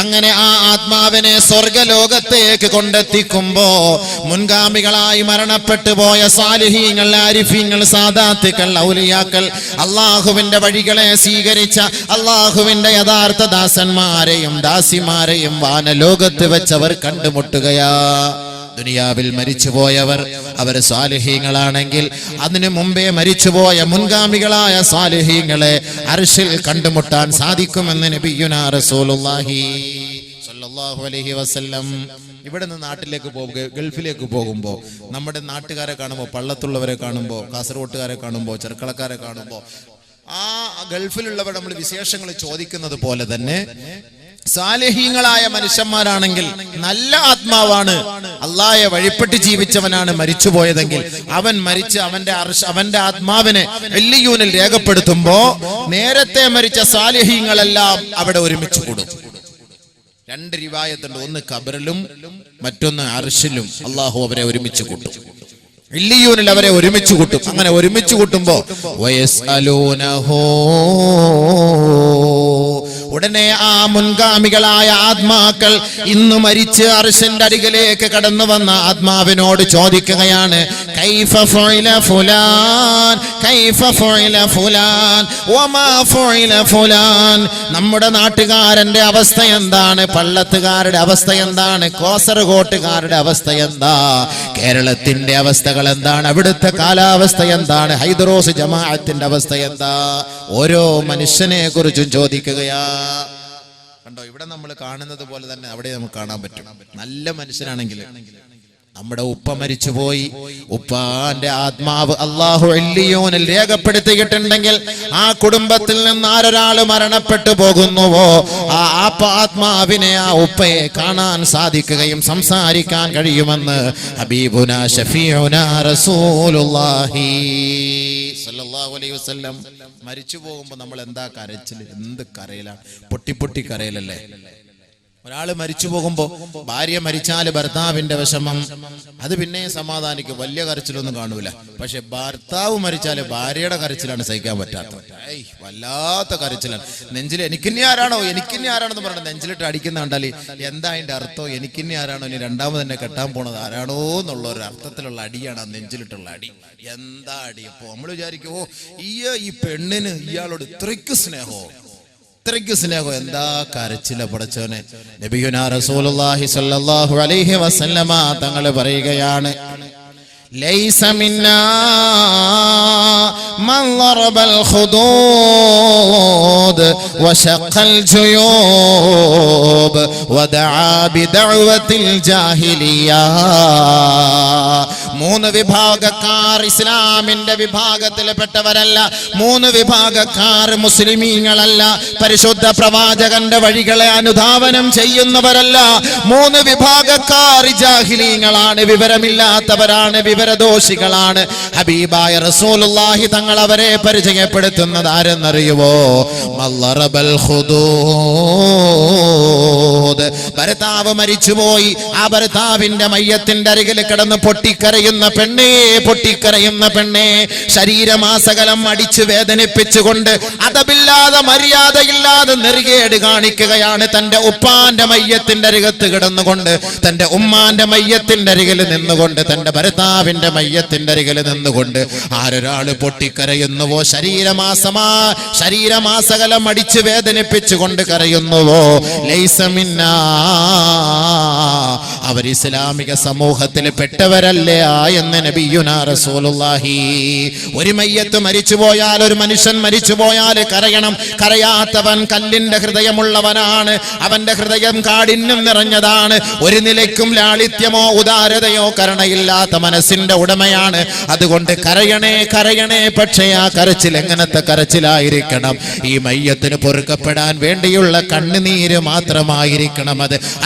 അങ്ങനെ ആ ആത്മാവിനെ സ്വർഗലോകത്തേക്ക് കൊണ്ടെത്തിക്കുമ്പോ മുൻഗാമികളായി മരണപ്പെട്ടു പോയ സാലിഹീങ്ങൾ, ആരിഫീങ്ങൾ, സാദാത്തുക്കൾ, ഔലിയാക്കൾ, അള്ളാഹുവിന്റെ വഴികളെ സ്വീകരിച്ച അള്ളാഹുവിന്റെ യഥാർത്ഥ ദാസന്മാരെയും ദാസിമാരെയും വാനലോകത്ത് വെച്ചവർ കണ്ടുമുട്ടുകയാ. ദുനിയാവിൽ മരിച്ചുപോയവർ അവർ സ്വാലിഹീങ്ങളാണെങ്കിൽ അതിനു മുമ്പേ മരിച്ചുപോയ മുൻഗാമികളായ സ്വാലിഹീങ്ങളെ അർശിൽ കണ്ടുമുട്ടാൻ സാധിക്കുമെന്ന് നബിയുനാ റസൂലുള്ളാഹി സ്വല്ലല്ലാഹു അലൈഹി വസല്ലം. ഇവിടെ നിന്ന് നാട്ടിലേക്ക് പോകുക, ഗൾഫിലേക്ക് പോകുമ്പോൾ നമ്മുടെ നാട്ടുകാരെ കാണുമ്പോൾ, പള്ളത്തുള്ളവരെ കാണുമ്പോൾ, കാസർഗോട്ടുകാരെ കാണുമ്പോൾ, ചെർക്കളക്കാരെ കാണുമ്പോൾ ആ ഗൾഫിലുള്ളവർ നമ്മൾ വിശേഷങ്ങൾ ചോദിക്കുന്നത് പോലെ തന്നെ സാലിഹീങ്ങളായ മനുഷ്യന്മാരാണെങ്കിൽ നല്ല ആത്മാവാണ്, അള്ളാഹയെ വഴിപ്പെട്ട് ജീവിച്ചവനാണ് മരിച്ചുപോയതെങ്കിൽ അവൻ മരിച്ച് അവന്റെ ആത്മാവിനെ ഇല്ലിയൂനിൽ രേഖപ്പെടുത്തുമ്പോ നേരത്തെ മരിച്ച സാലിഹീങ്ങളെല്ലാം അവിടെ ഒരുമിച്ച് കൂടും. രണ്ട് റിവായത്തുണ്ട്, ഒന്ന് ഖബറിലും മറ്റൊന്ന് അർശിലും അള്ളാഹു അവരെ ഒരുമിച്ച് കൂട്ടും. ഇല്ലിയൂനിൽ അവരെ ഒരുമിച്ച് കൂട്ടും. അങ്ങനെ ഒരുമിച്ച് കൂട്ടുമ്പോ വയസ്അലൂനഹു, ഉടനെ ആ മുൻഗാമികളായ ആത്മാക്കൾ ഇന്ന് മരിച്ച് അർശിന്റെ അരികിലേക്ക് കടന്നു വന്ന ആത്മാവിനോട് ചോദിക്കുകയാണ്, കൈഫ ഫുഇല ഫുലാൻ, കൈഫ ഫുഇല ഫുലാൻ, വമാ ഫുഇല ഫുലാൻ. നമ്മുടെ നാട്ടുകാരന്റെ അവസ്ഥ എന്താണ്? പള്ളത്തുകാരുടെ അവസ്ഥ എന്താണ്? കാസർഗോട്ടുകാരുടെ അവസ്ഥ എന്താ? കേരളത്തിന്റെ അവസ്ഥകൾ എന്താണ്? അവിടുത്തെ കാലാവസ്ഥ എന്താണ്? ഹൈദറോസ് ജമാഅത്തിന്റെ അവസ്ഥ എന്താ? ഓരോ മനുഷ്യനെ കുറിച്ചും ചോദിക്കുകയാ. കണ്ടോ, ഇവിടെ നമ്മൾ കാണുന്നത് പോലെ തന്നെ അവിടെ നമുക്ക് കാണാൻ പറ്റും. നല്ല മനുഷ്യനാണെങ്കിൽ നമ്മുടെ ഉപ്പ മരിച്ചുപോയി, ഉപ്പാന്റെ ആത്മാവ് അല്ലാഹു ഇല്ലിയൂനിൽ രേഖപ്പെടുത്തിയിട്ടുണ്ടെങ്കിൽ ആ കുടുംബത്തിൽ നിന്ന് ആരൊരാൾ മരണപ്പെട്ടു പോകുന്നുവോ ആ ആത്മാവിനെ, ആ ഉപ്പയെ കാണാൻ സാധിക്കുകയും സംസാരിക്കാൻ കഴിയുമെന്ന് ഹബീബുനാ ഷഫീഉനാ റസൂലുള്ളാഹി സ്വല്ലല്ലാഹു അലൈഹി വസല്ലം. മരിച്ചു പോകുമ്പോ നമ്മൾ എന്താ കരച്ചിൽ? എന്ത് കരയിലാണ്? പൊട്ടി പൊട്ടി കരയിലല്ലേ? ഒരാള് മരിച്ചു പോകുമ്പോ, ഭാര്യ മരിച്ചാല് ഭർത്താവിന്റെ വിഷമം, അത് പിന്നെ സമാധാനിക്കും, വലിയ കരച്ചിലൊന്നും കാണൂല. പക്ഷെ ഭർത്താവ് മരിച്ചാല് ഭാര്യയുടെ കരച്ചിലാണ് സഹിക്കാൻ പറ്റാത്തത്. വല്ലാത്ത കരച്ചിലാണ്. നെഞ്ചിൽ എനിക്കിനി ആരാണോ എന്ന് പറഞ്ഞിട്ട് നെഞ്ചിലിട്ട് അടിക്കുന്ന കണ്ടാല് എന്താ അതിന്റെ അർത്ഥം? എനിക്കിനി ആരാണോ, ഇനി രണ്ടാമത് തന്നെ കെട്ടാൻ പോണത് ആരാണോ എന്നുള്ള ഒരു അർത്ഥത്തിലുള്ള അടിയാണ് ആ നെഞ്ചിലിട്ടുള്ള അടി. എന്താ അടി? അപ്പൊ നമ്മൾ വിചാരിക്കും, ഓ ഈ പെണ്ണിന് ഇയാളോട് ഇത്രയ്ക്ക് സ്നേഹമോ, ഇത്രയ്ക്ക് സ്നേഹം, എന്താ കരച്ചില പടച്ചോനെ. നബിയുനാ റസൂലുള്ളാഹി സ്വല്ലല്ലാഹു അലൈഹി വസല്ലമ തങ്ങൾ പറയുകയാണ്, ലൈസ മിന്നാ മൻ ളറബൽ ഖുദൂദ് വശഖൽ ജുയൂബ് വദആ ബിദഅവത്തിൽ ജാഹിലിയ്യ. മൂന്ന് വിഭാഗക്കാർ ഇസ്ലാമിന്റെ വിഭാഗത്തിൽപ്പെട്ടവരല്ല. മൂന്ന് വിഭാഗക്കാർ മുസ്ലിമീങ്ങളല്ല. പരിശുദ്ധ പ്രവാചകന്റെ വഴികളെ അനുധാവനം ചെയ്യുന്നവരല്ല. മൂന്ന് വിഭാഗക്കാർ ജാഹിലീങ്ങളാണ്, വിവരമില്ലാത്തവരാണ്, വിവരദോഷികളാണ്. ഹബീബായ റസൂലുള്ളാഹി തങ്ങൾ അവരെ പരിചയപ്പെടുത്തുന്നത് ആരെന്നറിയുവോ? മല്ലറബൽ ഖുദൂദ്. ഭർത്താവ് മരിച്ചുപോയി, ആ ഭർത്താവിന്റെ മയ്യത്തിന്റെ അരികിൽ കിടന്ന് പൊട്ടിക്കരയുന്ന പെണ്ണേ, ശരീരമാസകലം അടിച്ച് വേദനിപ്പിച്ചുകൊണ്ട് അതബില്ലാതെ മര്യാദയില്ലാതെ നെറുകേട് കാണിക്കുകയാണ്. തന്റെ ഉപ്പാന്റെ മയ്യത്തിന്റെ അരികത്ത് കിടന്നുകൊണ്ട്, തന്റെ ഉമ്മാന്റെ മയ്യത്തിന്റെ അരികിൽ നിന്നുകൊണ്ട്, തന്റെ ഭർത്താവിന്റെ മയ്യത്തിന്റെ അരികിൽ നിന്നുകൊണ്ട് ആരൊരാള് പൊട്ടിക്കരയുന്നുവോ, ശരീരമാസകലം അടിച്ച് വേദനിപ്പിച്ചുകൊണ്ട് കരയുന്നുവോ, ലൈസ മിന്നാ, അവർ ഇസ്ലാമിക സമൂഹത്തിൽ പെട്ടവരല്ലേ എന്ന് നബിയുനാ റസൂലുള്ളാഹി. ഒരു മയ്യത്ത് മരിച്ചുപോയാൽ, ഒരു മനുഷ്യൻ മരിച്ചുപോയാൽ കരയണം. കരയാത്തവൻ കല്ലിന്റെ ഹൃദയമുള്ളവനാണ്. അവന്റെ ഹൃദയം കാഠിന്യം നിറഞ്ഞതാണ്. ഒരു നിലയ്ക്കും ലാളിത്യമോ ഉദാരതയോ കരുണയില്ലാത്ത മനസ്സിന്റെ ഉടമയാണ്. അതുകൊണ്ട് കരയണേ. പക്ഷേ ആ കരച്ചിൽ എങ്ങനത്തെ കരച്ചിലായിരിക്കണം? ഈ മയ്യത്തിന് പൊറുക്കപ്പെടാൻ വേണ്ടിയുള്ള കണ്ണുനീര് മാത്രമായിരിക്കണം.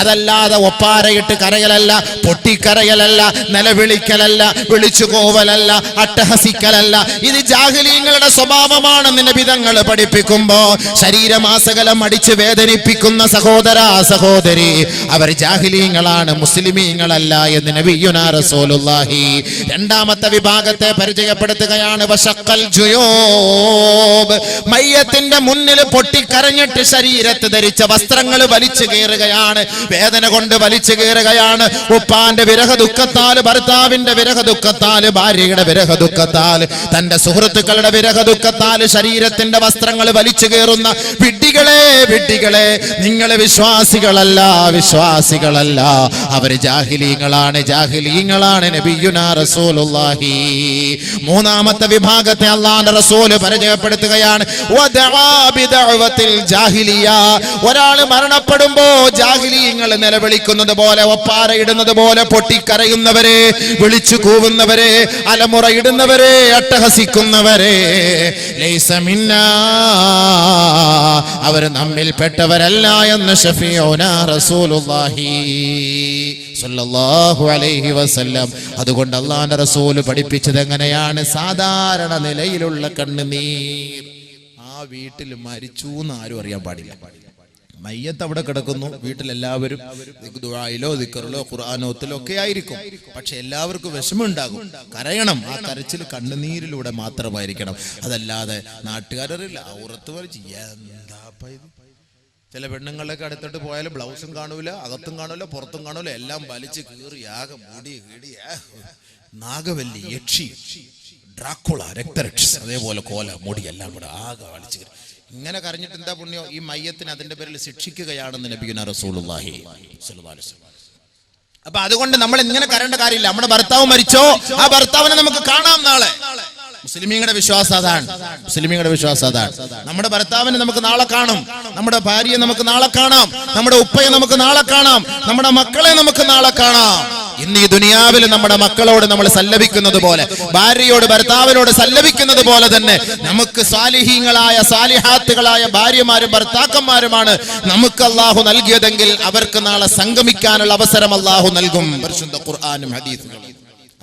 അതല്ലാതെ ഒപ്പാരയിട്ട് കരയലല്ല, പൊട്ടിക്കരയലല്ല, നിലവിളിക്കലല്ല, വിളിച്ചു കോവലല്ല, അട്ടഹസിക്കലല്ല. ഇത് ജാഹിലീങ്ങളുടെ സ്വഭാവമാണെന്ന് നബി തങ്ങൾ പഠിപ്പിക്കുമ്പോ ശരീരമാസകലം അടിച്ച് വേദനിപ്പിക്കുന്ന സഹോദരാ സഹോദരി, അവർ ജാഹിലീങ്ങളാണ്, മുസ്ലിമീങ്ങളല്ല എന്ന് നബിയുനാ റസൂലുള്ളാഹി. രണ്ടാമത്തെ വിഭാഗത്തെ പരിചയപ്പെടുത്തുകയാണ്. വശഖൽ ജുയൂബ്, മയ്യത്തിന്റെ മുന്നിൽ പൊട്ടിക്കരഞ്ഞിട്ട് ശരീരത്ത് ധരിച്ച വസ്ത്രങ്ങൾ വലിച്ചു കീറുകയാണ്, വേദന കൊണ്ട് വലിച്ചു കീറുകയാണ്. ഉപ്പാന്റെ വിരഹ ദുഃഖത്താൽ, ഭർത്താവിന്റെ വിരഹ ദുഃഖത്താൽ, ഭാര്യയുടെ വിരഹ ദുഃഖത്താൽ, തന്റെ സുഹൃത്തുക്കളുടെ വിരഹ ദുഃഖത്താൽ ശരീരത്തിന്റെ വസ്ത്രങ്ങൾ വലിച്ചു കീറുന്ന വിഡ്ഢികളെ, വിഡ്ഢികളെ, നിങ്ങൾ വിശ്വാസികളല്ല, വിശ്വാസികളല്ല, അവര് ജാഹിലീങ്ങളാണ്, ജാഹിലീങ്ങളാണ് നബിയുനാ റസൂലുള്ളാഹി. മൂന്നാമത്തെ വിഭാഗത്തെ അല്ലാഹുവിന്റെ റസൂൽ പരിചയപ്പെടുത്തുകയാണ്. വദഅ ബിദഅവത്തിൽ ജാഹിലിയ, ഒരാൾ മരണപ്പെടുമ്പോ ജാഹിലീങ്ങൾ നിലവിളിക്കുന്നത് പോലെ, ഒപ്പാരയിടുന്നത് പോലെ പൊട്ടിക്കരയുന്നവരെ, വിളിച്ചു കൂവുന്നവരെ, അലമുറയിടുന്നവരെ, അട്ടഹസിക്കുന്നവരെ, ലൈസ മിന്നാ, അവർ നമ്മിൽപ്പെട്ടവരല്ല എന്ന് ശഫീഉനാ റസൂലുള്ളാഹി സ്വല്ലല്ലാഹു അലൈഹി വസല്ലം. അതുകൊണ്ട് അല്ലാഹുവിന്റെ റസൂൽ പഠിപ്പിച്ചത് എങ്ങനെയാണ്? സാധാരണ നിലയിലുള്ള കണ്ണുനീർ. ആ വീട്ടിൽ മരിച്ചു എന്ന് ആരും അറിയാൻ പാടില്ല. മയ്യത്ത് അവിടെ കിടക്കുന്നു, വീട്ടിലെല്ലാവരും ദുആയിലോ ദിക്റിലോ ഖുർആനോത്തിലോ ഒക്കെ ആയിരിക്കും. പക്ഷെ എല്ലാവർക്കും വിഷമമുണ്ടാകും, കരയണം. ആ കരച്ചിൽ കണ്ണുനീരിലൂടെ മാത്രമായിരിക്കണം. അതല്ലാതെ നാട്ടുകാരറിയില്ല, ഔറത്ത് വലിച്ച് എന്താ ഇത്. ചില പെണ്ണുങ്ങളൊക്കെ അടുത്തോട്ട് പോയാൽ ബ്ലൗസും കാണൂല, അകത്തും കാണൂല, പുറത്തും കാണൂല, എല്ലാം വലിച്ച് കീറി ആകെ മുടി കീടി നാഗവല്ലി, യക്ഷി, ഡ്രാക്കുള, രക്തരക്ഷസ്, അതേപോലെ കോല, മുടി എല്ലാം കൂടെ ആകെ വലിച്ചു കീറി. ഇങ്ങനെ കരഞ്ഞിട്ട് എന്താ പുണ്യോ? ഈ മയ്യത്തിന് അതിന്റെ പേരിൽ ശിക്ഷിക്കുകയാണെന്ന് നബിയുനാ റസൂലുള്ളാഹി സ്വല്ലല്ലാഹു അലൈഹി വസല്ലം. അപ്പൊ അതുകൊണ്ട് നമ്മൾ ഇങ്ങനെ കരയേണ്ട കാര്യമില്ല. നമ്മുടെ ഭർത്താവ് മരിച്ചോ, ആ ഭർത്താവിനെ നമുക്ക് കാണാം നാളെ. മുസ്ലിമീങ്ങളുടെ വിശ്വാസം അതാണ്, മുസ്ലിമീങ്ങളുടെ വിശ്വാസം അതാണ്. നമ്മുടെ ഭർത്താവിനെ നമുക്ക് നാളെ കാണും, നമ്മുടെ ഭാര്യയെ നമുക്ക് നാളെ കാണാം, നമ്മുടെ ഉപ്പയെ നമുക്ക് നാളെ കാണാം, നമ്മുടെ മക്കളെ നമുക്ക് നാളെ കാണാം. ഇന്ന് ഈ ദുനിയാവിൽ നമ്മുടെ മക്കളോട് നമ്മൾ സല്ലപിക്കുന്നത് പോലെ, ഭാര്യയോട് ഭർത്താവിനോട് സല്ലപിക്കുന്നത് പോലെ തന്നെ നമുക്ക് സാലിഹീങ്ങളായ സാലിഹാത്തുകളായ ഭാര്യമാരും ഭർത്താക്കന്മാരുമാണ് നമുക്ക് അല്ലാഹു നൽകിയതെങ്കിൽ അവർക്ക് നാളെ സംഗമിക്കാനുള്ള അവസരം അല്ലാഹു നൽകും. പരിശുദ്ധ ഖുർആനും ഹദീസുകളും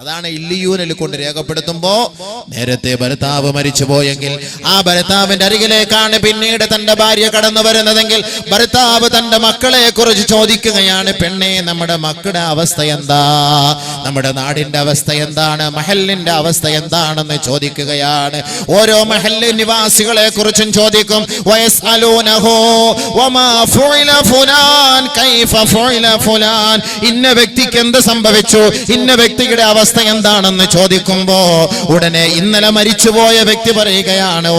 അതാണ് ഇല്ലിയൂനിൽ കൊണ്ട് രേഖപ്പെടുത്തുമ്പോ, നേരത്തെ ഭർത്താവ് മരിച്ചുപോയെങ്കിൽ ആ ഭർത്താവിന്റെ അരികിലേക്കാണ് പിന്നീട് തന്റെ ഭാര്യ കടന്നു വരുന്നതെങ്കിൽ ഭർത്താവ് തന്റെ മക്കളെ കുറിച്ച് ചോദിക്കുകയാണ്, പെണ്ണെ നമ്മുടെ മക്കളുടെ അവസ്ഥ എന്താ, നമ്മുടെ നാടിന്റെ അവസ്ഥ എന്താണ്, മഹലിന്റെ അവസ്ഥ എന്താണെന്ന് ചോദിക്കുകയാണ്. ഓരോ മഹല്ല് നിവാസികളെ കുറിച്ചും ചോദിക്കും. വയസ്അലൂനഹു വമാ ഫുഇല ഫുലാൻ കൈഫ ഫുഇല ഫുലാൻ, ഇന്ന വ്യക്തിക്ക് എന്ത് സംഭവിച്ചു, ഇന്ന വ്യക്തിയുടെ അവസ്ഥ എന്താണെന്ന് ചോദിക്കുമ്പോ ഉടനെ ഇന്നലെ മരിച്ചുപോയ വ്യക്തി പറയുകയാണ്,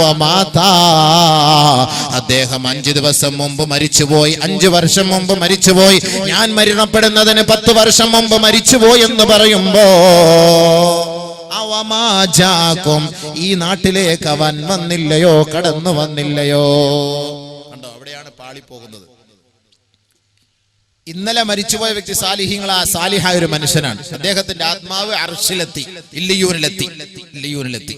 അദ്ദേഹം 5 ദിവസം മുമ്പ് മരിച്ചുപോയി, 5 വർഷം മുമ്പ് മരിച്ചുപോയി, ഞാൻ മരണപ്പെടുന്നതിന് 10 വർഷം മുമ്പ് മരിച്ചുപോയി എന്ന് പറയുമ്പോ അവമാജാക്കും, ഈ നാട്ടിലേക്ക് അവൻ വന്നില്ലയോ, കടന്നു വന്നില്ലയോ. കണ്ടോ, അവിടെയാണ് പാളി പോകുന്നത്. ഇന്നലെ മരിച്ചുപോയ വ്യക്തി സാലിഹായ ഒരു മനുഷ്യനാണ്. അദ്ദേഹത്തിന്റെ ആത്മാവ് അർശിലെത്തി, ഇല്ലിയൂനിലെത്തി.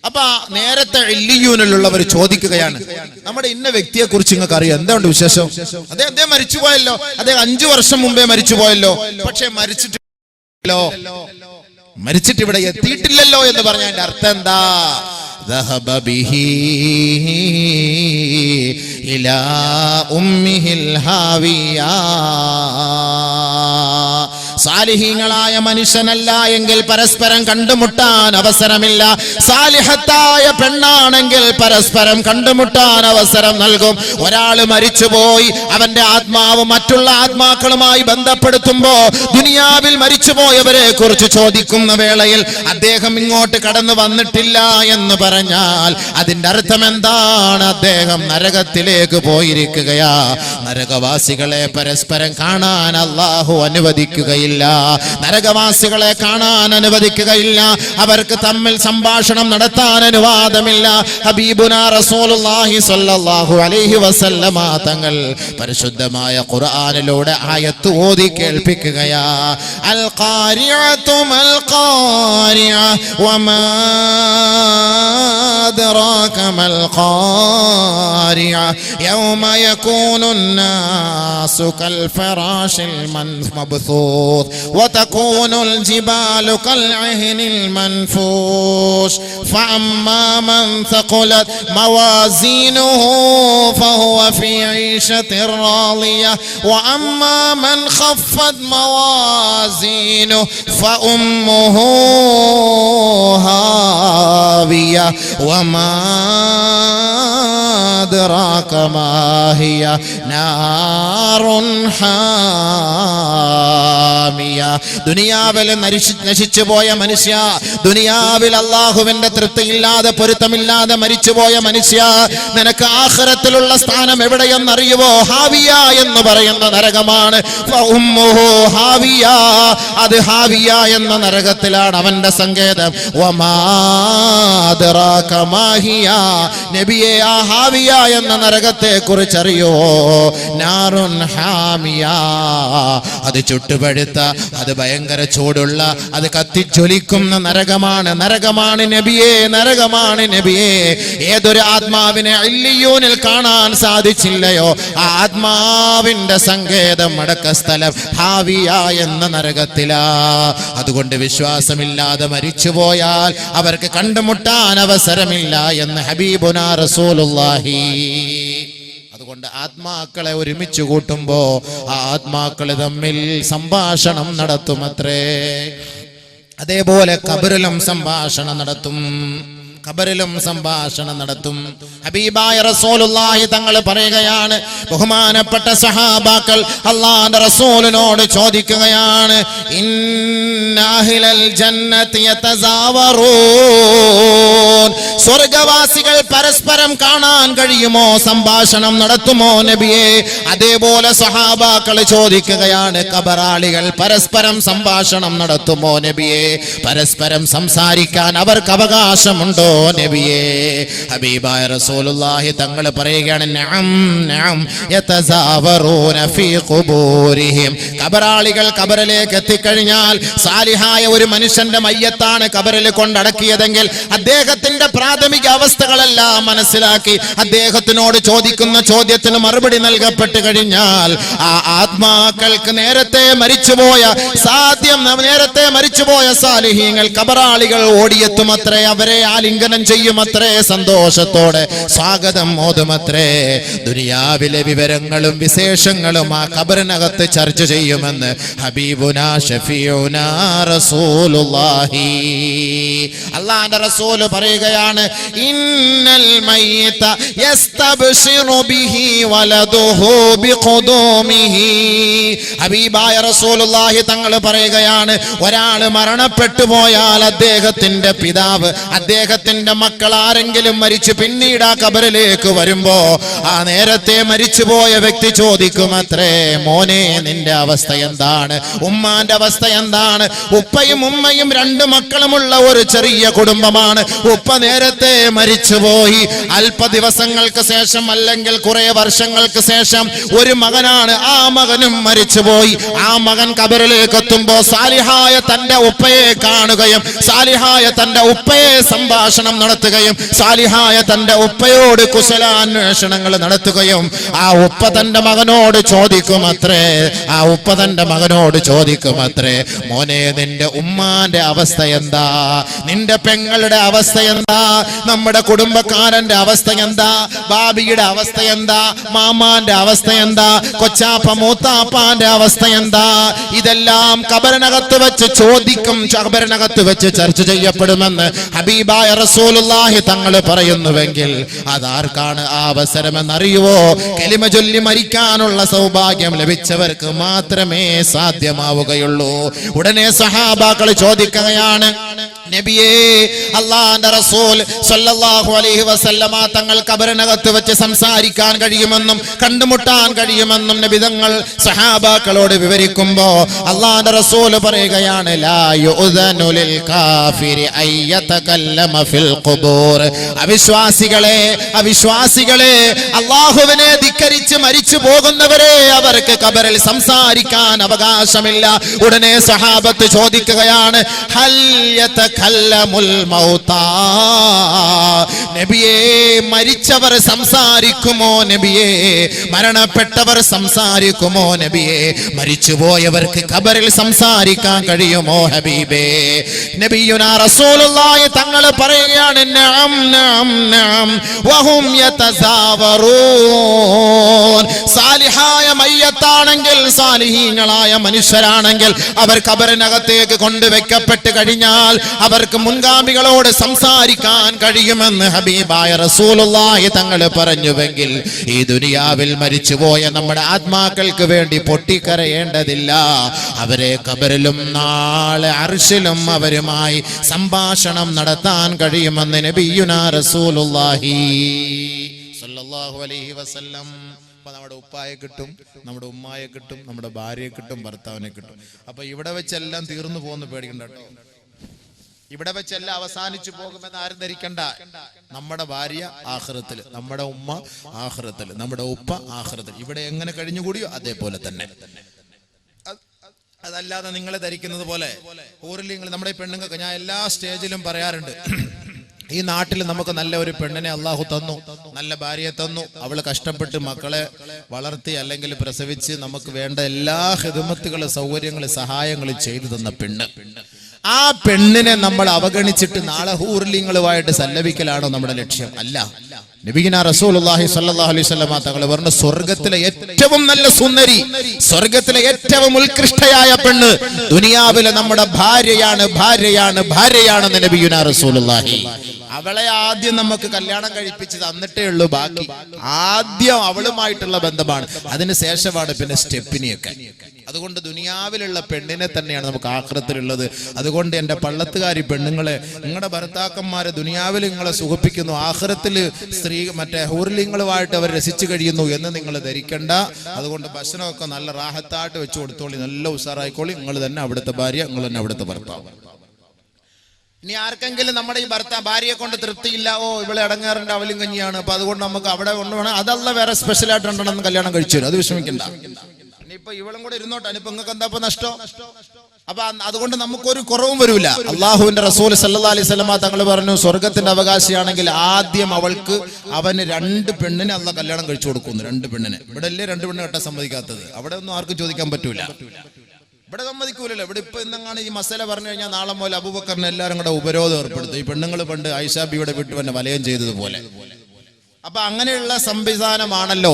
അപ്പൊ നേരത്തെ ഇല്ലിയൂനിലുള്ളവർ ചോദിക്കുകയാണ്, നമ്മുടെ ഇന്ന വ്യക്തിയെ കുറിച്ച് നിങ്ങൾക്ക് അറിയാം, എന്തുകൊണ്ട് വിശേഷം? അദ്ദേഹം മരിച്ചുപോയല്ലോ, അദ്ദേഹം 5 വർഷം മുമ്പേ മരിച്ചുപോയല്ലോ, പക്ഷെ മരിച്ചിട്ട് ഇവിടെ എത്തിയിട്ടില്ലല്ലോ എന്ന് പറഞ്ഞതിന്റെ അർത്ഥം എന്താ? ذهب به إلى أمه الهاوية. സാലിഹീങ്ങളായ മനുഷ്യനല്ല എങ്കിൽ പരസ്പരം കണ്ടുമുട്ടാൻ അവസരമില്ല. സാലിഹത്തായ പെണ്ണാണെങ്കിൽ പരസ്പരം കണ്ടുമുട്ടാൻ അവസരം നൽകും. ഒരാൾ മരിച്ചുപോയി, അവന്റെ ആത്മാവ് മറ്റുള്ള ആത്മാക്കളുമായി ബന്ധപ്പെടുത്തുമ്പോ ദുനിയാവിൽ മരിച്ചുപോയവരെ കുറിച്ച് ചോദിക്കുന്ന വേളയിൽ അദ്ദേഹം ഇങ്ങോട്ട് കടന്നു വന്നിട്ടില്ല എന്ന് പറഞ്ഞാൽ അതിന്റെ അർത്ഥം എന്താണ്? അദ്ദേഹം നരകത്തിലേക്ക് പോയിരിക്കുകയാ. നരകവാസികളെ പരസ്പരം കാണാൻ അല്ലാഹു അനുവദിക്കുകയില്ല. നരകവാസികളെ കാണാൻ അനുവദിക്കുകയില്ല, അവർക്ക് തമ്മിൽ സംഭാഷണം നടത്താൻ അനുവാദമില്ല. ഹബീബുനാ റസൂലുള്ളാഹി സ്വല്ലല്ലാഹു അലൈഹി വസല്ലമ തങ്ങൾ പരിശുദ്ധമായ ഖുർആനിലൂടെ ആയത്ത് ഓതി കേൾപ്പിക്കുകയാ. അൽ ഖാരിഅതു മൽ ഖാരിഅ വമാ അദ്റാക മൽ ഖാരിഅ യൗമ യകൂനുൻ നാസു കൽ ഫറാശിൽ മബ്സൂസ് വതകൂനുൽ ജിബാലു കൽ അഹ്നിൽ മൻഫൂഷ് ഫഅമ്മാ മൻ ثقلت موازينه فهو في عيشة راضية وأما من خفت موازينه فأمه هاوية وما أدراك ما هي نار حامية. ദുനിയാവിൽ നശിച്ചു പോയ മനുഷ്യ, ദുനിയാവിൽ അല്ലാഹുവിന്റെ തൃപ്തിയില്ലാതെ പൊരുത്തമില്ലാതെ മരിച്ചുപോയ മനുഷ്യ, നിനക്ക് ആഖിറത്തിലുള്ള സ്ഥാനം എവിടെയെന്നറിയുവോ? ഹാവിയ എന്ന് പറയുന്ന നരകമാണ്. ഹാവിയ, അത് ഹാവിയ എന്ന നരകത്തിലാണ് അവന്റെ സങ്കേതം. നബിയെ, ആ ഹാവിയ എന്ന നരകത്തെ കുറിച്ച് അറിയോ? നാറുൻ ഹാമിയ, അത് ചുട്ടുപഴുത്ത, അത് ഭയങ്കര ചൂടുള്ള, അത് കത്തിജ്വലിക്കുന്ന നരകമാണ്. നരകമാണ് നബിയെ, നരകമാണ് നബിയെ. ഏതൊരു ആത്മാവിനെ ഇല്ലിയൂനിൽ കാണാൻ സാധിച്ചില്ലയോ, ആ ആത്മാവിന്റെ സങ്കേതം, അടക്ക സ്ഥലം ഹാവിയ എന്ന നരകത്തിലാ. അതുകൊണ്ട് വിശ്വാസമില്ലാതെ മരിച്ചുപോയാൽ അവർക്ക് കണ്ടുമുട്ടാൻ അവസരമില്ല എന്ന് ഹബീബുനാ റസൂലുള്ളാഹി. അതുകൊണ്ട് ആത്മാക്കളെ ഒരുമിച്ച് കൂട്ടുമ്പോ ആ ആത്മാക്കളെ തമ്മിൽ സംഭാഷണം നടത്തുമത്രേ. അതേപോലെ ഖബറിലും സംഭാഷണം നടത്തും, ഖബറിലും സംഭാഷണം നടത്തും. ഹബീബായ റസൂലുള്ളാഹി തങ്ങൾ പറയുകയാണ്, ബഹുമാനപ്പെട്ട സഹാബാക്കൾ അല്ലാഹുവിന്റെ റസൂലിനോട് ചോദിക്കുകയാണ്, ഇന്ന അഹ്ലൽ ജന്നതി യതസാവറൂൻ, സ്വർഗ്ഗവാസികൾ പരസ്പരം കാണാൻ കഴിയുമോ? സംഭാഷണം നടത്തുമോ നബിയെ? അതേപോലെ സഹാബാക്കൾ ചോദിക്കുകയാണ്, ഖബറാളികൾ പരസ്പരം സംഭാഷണം നടത്തുമോ നബിയെ? പരസ്പരം സംസാരിക്കാൻ അവർക്ക് അവകാശമുണ്ടോ നബിയെ? ഹബീബായ റസൂലുള്ളാഹി തങ്ങൾ പറയുകയാണ്, നഅം നഅം യതസാവറൂന ഫീ ഖുബൂരിഹിം. ഖബറാളികൾ ഖബറിലേക്ക് എത്തിക്കഴിഞ്ഞാൽ, സാലിഹായ ഒരു മനുഷ്യന്റെ മയ്യത്താണ് ഖബറിൽ കൊണ്ടടക്കിയതെങ്കിൽ അദ്ദേഹത്തിന്റെ പ്രാഥമിക അവസ്ഥകളെല്ലാം മനസ്സിലാക്കി അദ്ദേഹത്തിനോട് ചോദിക്കുന്ന ചോദ്യത്തിന് മറുപടി നൽകപ്പെട്ട് കഴിഞ്ഞാൽ, ആ ആത്മാക്കൾക്ക് നേരത്തെ മരിച്ചുപോയ സാലിഹീങ്ങൾ ഖബറാളികൾ ഓടിയെത്തുമത്രേ, അവരെ ആലിംഗനം ചെയ്യുമത്രേ, സന്തോഷത്തോടെ സ്വാഗതം ഓതുമത്രേ. ദുനിയാവിലെ വിവരങ്ങളും വിശേഷങ്ങളും ആ ഖബറിനകത്ത് ചർച്ച ചെയ്യുമെന്ന് ഹബീബുനാ ഷഫീഉനാ റസൂലുള്ളാഹി. അല്ലാഹുവിന്റെ റസൂൽ പറയുകയാണ്, ഇന്നൽ മയ്യിത യസ്തബ്ശിറു ബിഹി വലദുഹു ബിഖുദൂമിഹി. ഹബീബായ റസൂലുള്ളാഹി തങ്ങൾ പറയുകയാണ്, ഒരാൾ മരണപ്പെട്ടു പോയാൽ അദ്ദേഹത്തിന്റെ പിതാവ്, അദ്ദേഹത്തിന്റെ മക്കൾ ആരെങ്കിലും മരിച്ചു പിന്നീട് ആ ഖബറിലേക്ക് വരുമ്പോ ആ നേരത്തെ മരിച്ചുപോയ വ്യക്തി ചോദിക്കുമത്രേ, മോനെ നിന്റെ അവസ്ഥ എന്താണ്? ഉമ്മാന്റെ അവസ്ഥ എന്താണ്? ഉപ്പയും ഉമ്മയും രണ്ട് മക്കളുമുള്ള ഒരു ചെറിയ കുടുംബമാണ്. ഉപ്പ നേരത്തെ മരിച്ചുപോയി. അല്പ ദിവസങ്ങൾക്ക് ശേഷം അല്ലെങ്കിൽ കുറെ വർഷങ്ങൾക്ക് ശേഷം ഒരു മകനാണ്, ആ മകനും മരിച്ചുപോയി. ആ മകൻ ഖബറിലേക്ക് എത്തുമ്പോ സാലിഹായ തന്റെ ഉപ്പയെ കാണുകയും സാലിഹായ തന്റെ ഉപ്പയെ സംഭാഷണം നടത്തുകയും സാലിഹായ തന്റെ ഉപ്പയോട് കുശലാന്വേഷണങ്ങൾ നടത്തുകയും ആ ഉപ്പ തന്റെ മകനോട് ചോദിക്കുമത്രേ, മോനെ നിന്റെ ഉമ്മാന്റെ അവസ്ഥ എന്താ? നിന്റെ പെങ്ങളുടെ അവസ്ഥ എന്താ? നമ്മുടെ കുടുംബക്കാരന്റെ അവസ്ഥ എന്താ? ബാബിയുടെ അവസ്ഥ എന്താ? മാമാന്റെ അവസ്ഥ എന്താ? കൊച്ചാപ്പ മൂത്താപ്പാന്റെ അവസ്ഥ എന്താ? ഇതെല്ലാം ഖബറിനകത്ത് വെച്ച് ചോദിക്കും, ഖബറിനകത്ത് വെച്ച് ചർച്ച ചെയ്യപ്പെടുമെന്ന് ഹബീബായ റസൂലുള്ളാഹി തങ്ങൾ പറയുന്നുവെങ്കിൽ അതാർക്കാണ് ആ അവസരമെന്നറിയുവോ? കലിമ ചൊല്ലി മരിക്കാനുള്ള സൗഭാഗ്യം ലഭിച്ചവർക്ക് മാത്രമേ സാധ്യമാവുകയുള്ളൂ. ഉടനെ സഹാബാക്കൾ ചോദിക്കുകയാണ്, നബിയേ, അല്ലാഹുവിന്റെ റസൂൽ സ്വല്ലല്ലാഹു അലൈഹി വസല്ലമ തങ്ങൾ ഖബറിനകത്ത് വെച്ച് സംസാരിക്കാൻ കഴിയുമെന്നും കണ്ടുമുട്ടാൻ കഴിയുമെന്നും നബി തങ്ങൾ സഹാബാക്കളോട് വിവരിക്കുമ്പോൾ അല്ലാഹുവിന്റെ റസൂൽ പറയുകയാണ്, ലാ യുഅ്ദനു ലിൽ കാഫിരി അയ്യതകല്ലമ ഫിൽ ഖുബൂർ. അവിശ്വാസികളെ അല്ലാഹുവിനെ ധിക്കരിച്ച് മരിച്ചു പോകുന്നവരെ അവർക്ക് ഖബറിൽ സംസാരിക്കാൻ അവകാശമില്ല. ഉടനെ സഹാബത്ത് ചോദിക്കുകയാണ്, ഹൽ യതകല്ലമുൽ മൗതാ, നബിയേ മരിച്ചവർ സംസാരിക്കുമോ നബിയേ, മരണപ്പെട്ടവർ സംസാരിക്കുമോ നബിയേ, മരിച്ചുപോയവർക്ക് ഖബറിൽ സംസാരിക്കാൻ കഴിയുമോ ഹബീബേ? നബിയുനാ റസൂലുള്ളാഹി തങ്ങൾ പറയുകയാണ്, നഅം നഅം നഅം വഹും യതസാവറൂൻ. സാലിഹായ മയ്യത്താണെങ്കിൽ, സാലിഹീങ്ങളായ മനുഷ്യരാണെങ്കിൽ അവർ ഖബറിനകത്തേക്ക് കൊണ്ടുവെക്കപ്പെട്ട് കഴിഞ്ഞാൽ അവർക്ക് മുൻഗാമികളോട് സംസാരിക്കാൻ കഴിയുമെന്ന് ഹബീബായ റസൂലുള്ളാഹി തങ്ങൾ പറഞ്ഞുവെങ്കിൽ ഈ ദുനിയാവിൽ മരിച്ചുപോയ നമ്മുടെ ആത്മാക്കൾക്ക് വേണ്ടി പൊട്ടിക്കരയേണ്ടതില്ല. അവരെ ഖബറിലും നാളെ അർശിലും അവരുമായി സംഭാഷണം നടത്താൻ കഴിയുമെന്ന് നബിയുനാ റസൂലുള്ളാഹി സ്വല്ലല്ലാഹു അലൈഹി വസല്ലം. നമ്മുടെ ഉപ്പായെ കിട്ടും, നമ്മുടെ ഉമ്മായെ കിട്ടും, നമ്മുടെ ഭാര്യയെ കിട്ടും, ഭർത്താവിനെ കിട്ടും. അപ്പൊ ഇവിടെ വെച്ചെല്ലാം തീർന്നു പോകുന്നു പേടിക്കണ്ട കേട്ടോ. ഇവിടെ വെച്ചെല്ലാം അവസാനിച്ചു പോകുമെന്ന് ആരും ധരിക്കണ്ട. നമ്മുടെ ഭാര്യ ആഖിറത്തിൽ, നമ്മുടെ ഉമ്മ ആഖിറത്തിൽ, നമ്മുടെ ഉപ്പ ആഖിറത്തിൽ. ഇവിടെ എങ്ങനെ കഴിഞ്ഞുകൂടിയോ അതേപോലെ തന്നെ. അതല്ലാതെ നിങ്ങൾ ധരിക്കുന്നത് പോലെ ഊരിൽ നമ്മുടെ പെണ്ണുങ്ങൾക്ക് ഞാൻ എല്ലാ സ്റ്റേജിലും പറയാറുണ്ട്, ഈ നാട്ടിൽ നമുക്ക് നല്ല ഒരു പെണ്ണിനെ അള്ളാഹു തന്നു, നല്ല ഭാര്യയെ തന്നു, അവള് കഷ്ടപ്പെട്ട് മക്കളെ വളർത്തി അല്ലെങ്കിൽ പ്രസവിച്ച് നമുക്ക് വേണ്ട എല്ലാ ഖിദ്മത്തുകളും സൗകര്യങ്ങളും സഹായങ്ങളും ചെയ്തു തന്ന പെണ്ണ്, ആ പെണ്ണിനെ നമ്മൾ അവഗണിച്ചിട്ട് നാളെ ഹൂർലിങ്ങളുമായിട്ട് സല്ലപിക്കലാണോ നമ്മുടെ ലക്ഷ്യം? അല്ല. നബിയുനാ റസൂലുള്ളാഹി സ്വല്ലല്ലാഹു അലൈഹി വസല്ലം തങ്ങൾ പറഞ്ഞു, സ്വർഗ്ഗത്തിലെ ഏറ്റവും നല്ല സുന്ദരി, സ്വർഗ്ഗത്തിലെ ഏറ്റവും ഉത്കൃഷ്ടയായ പെണ്ണ് ദുനിയാവിലെ നമ്മുടെ ഭാര്യയാണെന്ന് നബിയുനാ റസൂലുള്ളാഹി. അവളെ ആദ്യം നമുക്ക് കല്യാണം കഴിപ്പിച്ച് തന്നിട്ടേ ഉള്ളൂ ബാക്കി. ആദ്യം അവളുമായിട്ടുള്ള ബന്ധമാണ്, അതിന് ശേഷമാണ് പിന്നെ സ്റ്റെപ്പിനിയൊക്കെ. അതുകൊണ്ട് ദുനിയാവിലുള്ള പെണ്ണിനെ തന്നെയാണ് നമുക്ക് ആഖിറത്തിലുള്ളത്. അതുകൊണ്ട് എൻ്റെ പള്ളത്തുകാരി പെണ്ണുങ്ങളെ, നിങ്ങളുടെ ഭർത്താക്കന്മാരെ ദുനിയാവിൽ നിങ്ങളെ സുഖിപ്പിക്കുന്നു, ആഖിറത്തിൽ മറ്റേ ഹൂർലിങ്ങളുമായിട്ട് അവർ രസിച്ചു കഴിയുന്നു എന്ന് നിങ്ങൾ ധരിക്കണ്ട. അതുകൊണ്ട് ഭക്ഷണമൊക്കെ നല്ല റാഹത്തായിട്ട് വെച്ച് കൊടുത്തോളി, നല്ല ഉഷാറായിക്കോളി. നിങ്ങൾ തന്നെ അവിടുത്തെ ഭാര്യ, നിങ്ങൾ തന്നെ അവിടുത്തെ ഭർത്താവ്. ഇനി ആർക്കെങ്കിലും നമ്മുടെ ഈ ഭാര്യയെ കൊണ്ട് തൃപ്തിയില്ല, ഓ ഇവളെ അടങ്ങാറുണ്ട്, അവലും കഞ്ഞിയാണ്, അപ്പൊ അതുകൊണ്ട് നമുക്ക് അവിടെ കൊണ്ടുപോകണം, അതല്ല വേറെ സ്പെഷ്യലായിട്ട് ഉണ്ടെന്ന് കല്യാണം കഴിച്ചു തരും, അത് വിഷമിക്കണ്ട. ഇനിയിപ്പോ ഇവളും കൂടെ ഇരുന്നോട്ടെ, ഇനിയിപ്പോ നിങ്ങൾക്ക് എന്താ നഷ്ടം? അപ്പൊ അതുകൊണ്ട് നമുക്കൊരു കുറവും വരൂല. അള്ളാഹുവിന്റെ റസൂൽ സല്ലല്ലാഹു അലൈഹി വസല്ലം തങ്ങൾ പറഞ്ഞു, സ്വർഗത്തിന്റെ അവകാശിയാണെങ്കിൽ ആദ്യം അവന് 2 പെണ്ണിനെ അള്ളാഹ് കല്യാണം കഴിച്ചു കൊടുക്കുന്നു. 2 പെണ്ണിനെ. ഇവിടെ അല്ലേ 2 പെണ്ണ് കെട്ടാൻ സമ്മതിക്കാത്തത്? അവിടെ ഒന്നും ആർക്കും ചോദിക്കാൻ പറ്റൂല, ഇവിടെ സമ്മതിക്കൂലല്ലോ. ഇവിടെ ഇപ്പൊ എന്താണ് ഈ മസല പറഞ്ഞു കഴിഞ്ഞാൽ നാളെ മുതൽ അബൂബക്കറിന് എല്ലാവരും കൂടെ ഉപരോധം ഏർപ്പെടുത്തും. ഈ പെണ്ണുങ്ങൾ പണ്ട് ആയിഷാ ബിയുടെ വീട്ടിൽ തന്നെ വലയം ചെയ്തതുപോലെ. അപ്പൊ അങ്ങനെയുള്ള സംവിധാനമാണല്ലോ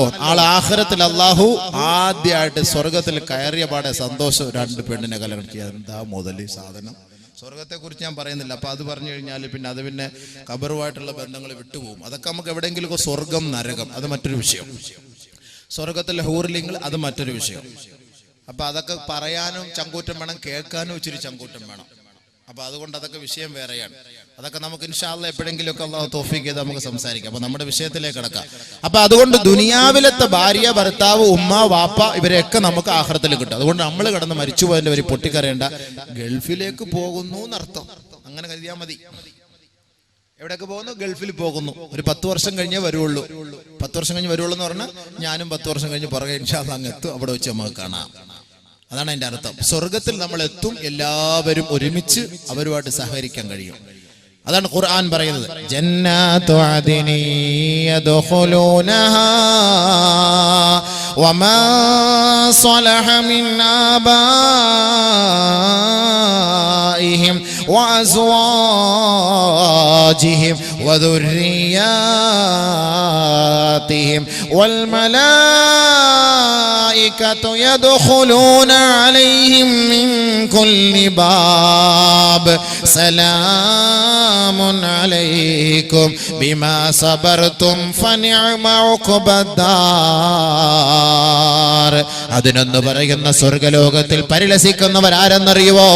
ആഖിറത്തിൽ അള്ളാഹു ആദ്യമായിട്ട് സ്വർഗത്തിൽ കയറിയ പാടെ സന്തോഷം 2 പെണ്ണിനെ കല്യാണം ചെയ്യാൻ. എന്താ മുതല് സാധനം? സ്വർഗത്തെ കുറിച്ച് ഞാൻ പറയുന്നില്ല. അപ്പൊ അത് പറഞ്ഞു കഴിഞ്ഞാൽ പിന്നെ അത് പിന്നെ ഖബറുമായിട്ടുള്ള ബന്ധങ്ങൾ വിട്ടുപോകും. അതൊക്കെ നമുക്ക് എവിടെയെങ്കിലും സ്വർഗം നരകം അത് മറ്റൊരു വിഷയം, സ്വർഗത്തിലെ ഹൂർലിങ്ങൾ അത് മറ്റൊരു വിഷയം. അപ്പൊ അതൊക്കെ പറയാനും ചങ്കൂറ്റം വേണം, കേൾക്കാനും ഇച്ചിരി ചങ്കൂറ്റം വേണം. അപ്പൊ അതുകൊണ്ട് അതൊക്കെ വിഷയം വേറെയാണ്. അതൊക്കെ നമുക്ക് ഇൻഷാ അല്ലാഹ് എപ്പോഴെങ്കിലുമൊക്കെ അള്ളാഹു തൗഫീഖ് ചെയ്ത് നമുക്ക് സംസാരിക്കാം. അപ്പൊ നമ്മുടെ വിഷയത്തിലേക്ക് കടക്കാം. അപ്പൊ അതുകൊണ്ട് ദുനിയാവിലത്തെ ഭാര്യ, ഭർത്താവ്, ഉമ്മ, വാപ്പ ഇവരെയൊക്കെ നമുക്ക് ആഖിറത്തിൽ കിട്ടും. അതുകൊണ്ട് നമ്മൾ കിടന്ന് മരിച്ചുപോയതിന്റെ വരി പൊട്ടിക്കരയേണ്ട, ഗൾഫിലേക്ക് പോകുന്നു എന്നർത്ഥം, അങ്ങനെ കരുതിയാൽ മതി. എവിടെയൊക്കെ പോകുന്നു? ഗൾഫിൽ പോകുന്നു. ഒരു 10 വർഷം കഴിഞ്ഞേ വരുള്ളൂ. 10 വർഷം കഴിഞ്ഞ് വരുള്ളൂ എന്ന് പറഞ്ഞാൽ ഞാനും 10 വർഷം കഴിഞ്ഞ് പുറകെ ഇൻഷാ അല്ലാഹ് അങ്ങ് എത്തും. അവിടെ വെച്ച് നമുക്ക് കാണാം. അതാണ് അതിന്റെ അർത്ഥം. സ്വർഗത്തിൽ നമ്മൾ എത്തും, എല്ലാവരും ഒരുമിച്ച് അവരുമായിട്ട് സഹകരിക്കാൻ കഴിയും. അതാണ് ഖുർആൻ പറയുന്നത്, ജന്നാതു അദ്നി യദ്ഖുലൂനഹാ വമാ സ്വലഹ മിൻ ആബാഇഹിം വഅസ്വാജിഹിം وذرياتهم والملائكة يدخلون عليهم من كل باب سلام عليكم بما صبرتم فنعم عقبى الدار. അതിനൊന്ന് പറയുന്ന സ്വർഗലോകത്തിൽ പരിലസിക്കുന്നവരാരെന്നറിയുവോ?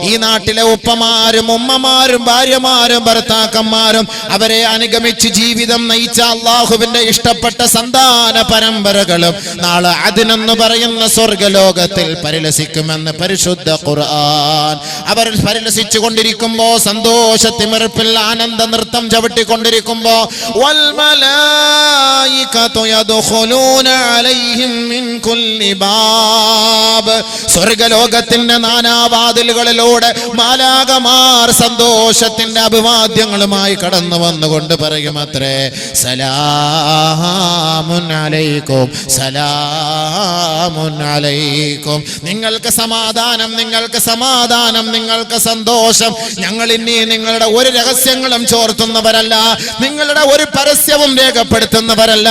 ഈ നാട്ടിലെ ഉപ്പമാരും ഉമ്മമാരും ഭാര്യമാരും ഭർത്താക്കന്മാരും അവരെ അനുഗമിച്ച് ജീവിതം നയിച്ച അള്ളാഹുവിന്റെ ഇഷ്ടപ്പെട്ട സന്താന പരമ്പരകളും നാളെ അതിനൊന്ന് പറയുന്ന സ്വർഗലോകത്തിൽ പരിലസിക്കുമെന്ന് പരിശുദ്ധ ഖുർആൻ. അവർ പരിലസിച്ചു കൊണ്ടിരിക്കുമ്പോ, സന്തോഷത്തിമിർപ്പിൽ ആനന്ദ നൃത്തം ചവിട്ടിക്കൊണ്ടിരിക്കുമ്പോ, വൽ മലായികതു യദ്ഖുലൂന അലൈഹിം മിൻ കുല്ലി ബാബ്, സ്വർഗലോകത്തിന്റെ നാനാവാതിലുകളിലൂടെ മാലാകമാർ സന്തോഷത്തിന്റെ അഭിവാദ്യങ്ങളുമായി കടന്നു വന്നുകൊണ്ട് പറയുമത്രേ, സലാമുൻ അലൈക്കും, സലാമുൻ അലൈക്കും, നിങ്ങൾക്ക് സമാധാനം, നിങ്ങൾക്ക് സമാധാനം, നിങ്ങൾക്ക് സന്തോഷം. ഞങ്ങൾ ഇനി നിങ്ങളുടെ ഒരു രഹസ്യങ്ങളും ചോർത്തുന്നവരല്ല, നിങ്ങളുടെ ഒരു പരസ്യവും രേഖപ്പെടുത്തുന്നവരല്ല.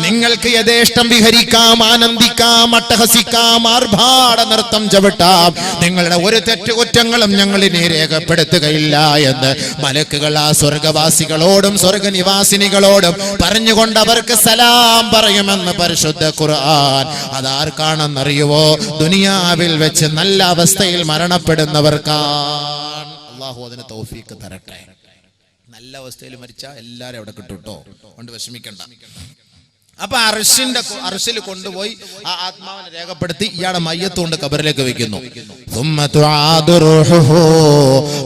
നിങ്ങൾക്ക് യഥേഷ്ടം വിഹരിക്കാം, ആനന്ദിക്കാം, അട്ടഹസിക്കാം, ആർഭാട നൃത്തം ചവിട്ടാം. നിങ്ങളുടെ ഒരു തെറ്റുകുറ്റങ്ങളും ഞങ്ങൾ ഇനി രേഖപ്പെടുത്തുകയില്ല എന്ന് മലക്കുകൾ ആ സ്വർഗവാസികളോടും സ്വർഗനിവാസിനികളോടും പറഞ്ഞുകൊണ്ട് അവർക്ക് സലാം പറയുമെന്ന് പരിശുദ്ധ ഖുർആൻ. അതാർക്കാണെന്നറിയുവോ? ദുനിയാവിൽ വെച്ച് നല്ല അവസ്ഥയിൽ മരണപ്പെടുന്നവർക്കാണ്. അല്ലാഹു അതിന് തൗഫീഖ് തരട്ടെ. നല്ല അവസ്ഥയിൽ മരിച്ചാൽ എല്ലാവരും അവിടെ കിട്ടുട്ടോ, കൊണ്ട് വിഷമിക്കണ്ട. അപ്പൊ അർശിൽ കൊണ്ടുപോയി ആ ആത്മാവിനെ രേഖപ്പെടുത്തി ഇയാളെ മയ്യത്തുകൊണ്ട് കബറിലേക്ക് വെക്കുന്നു.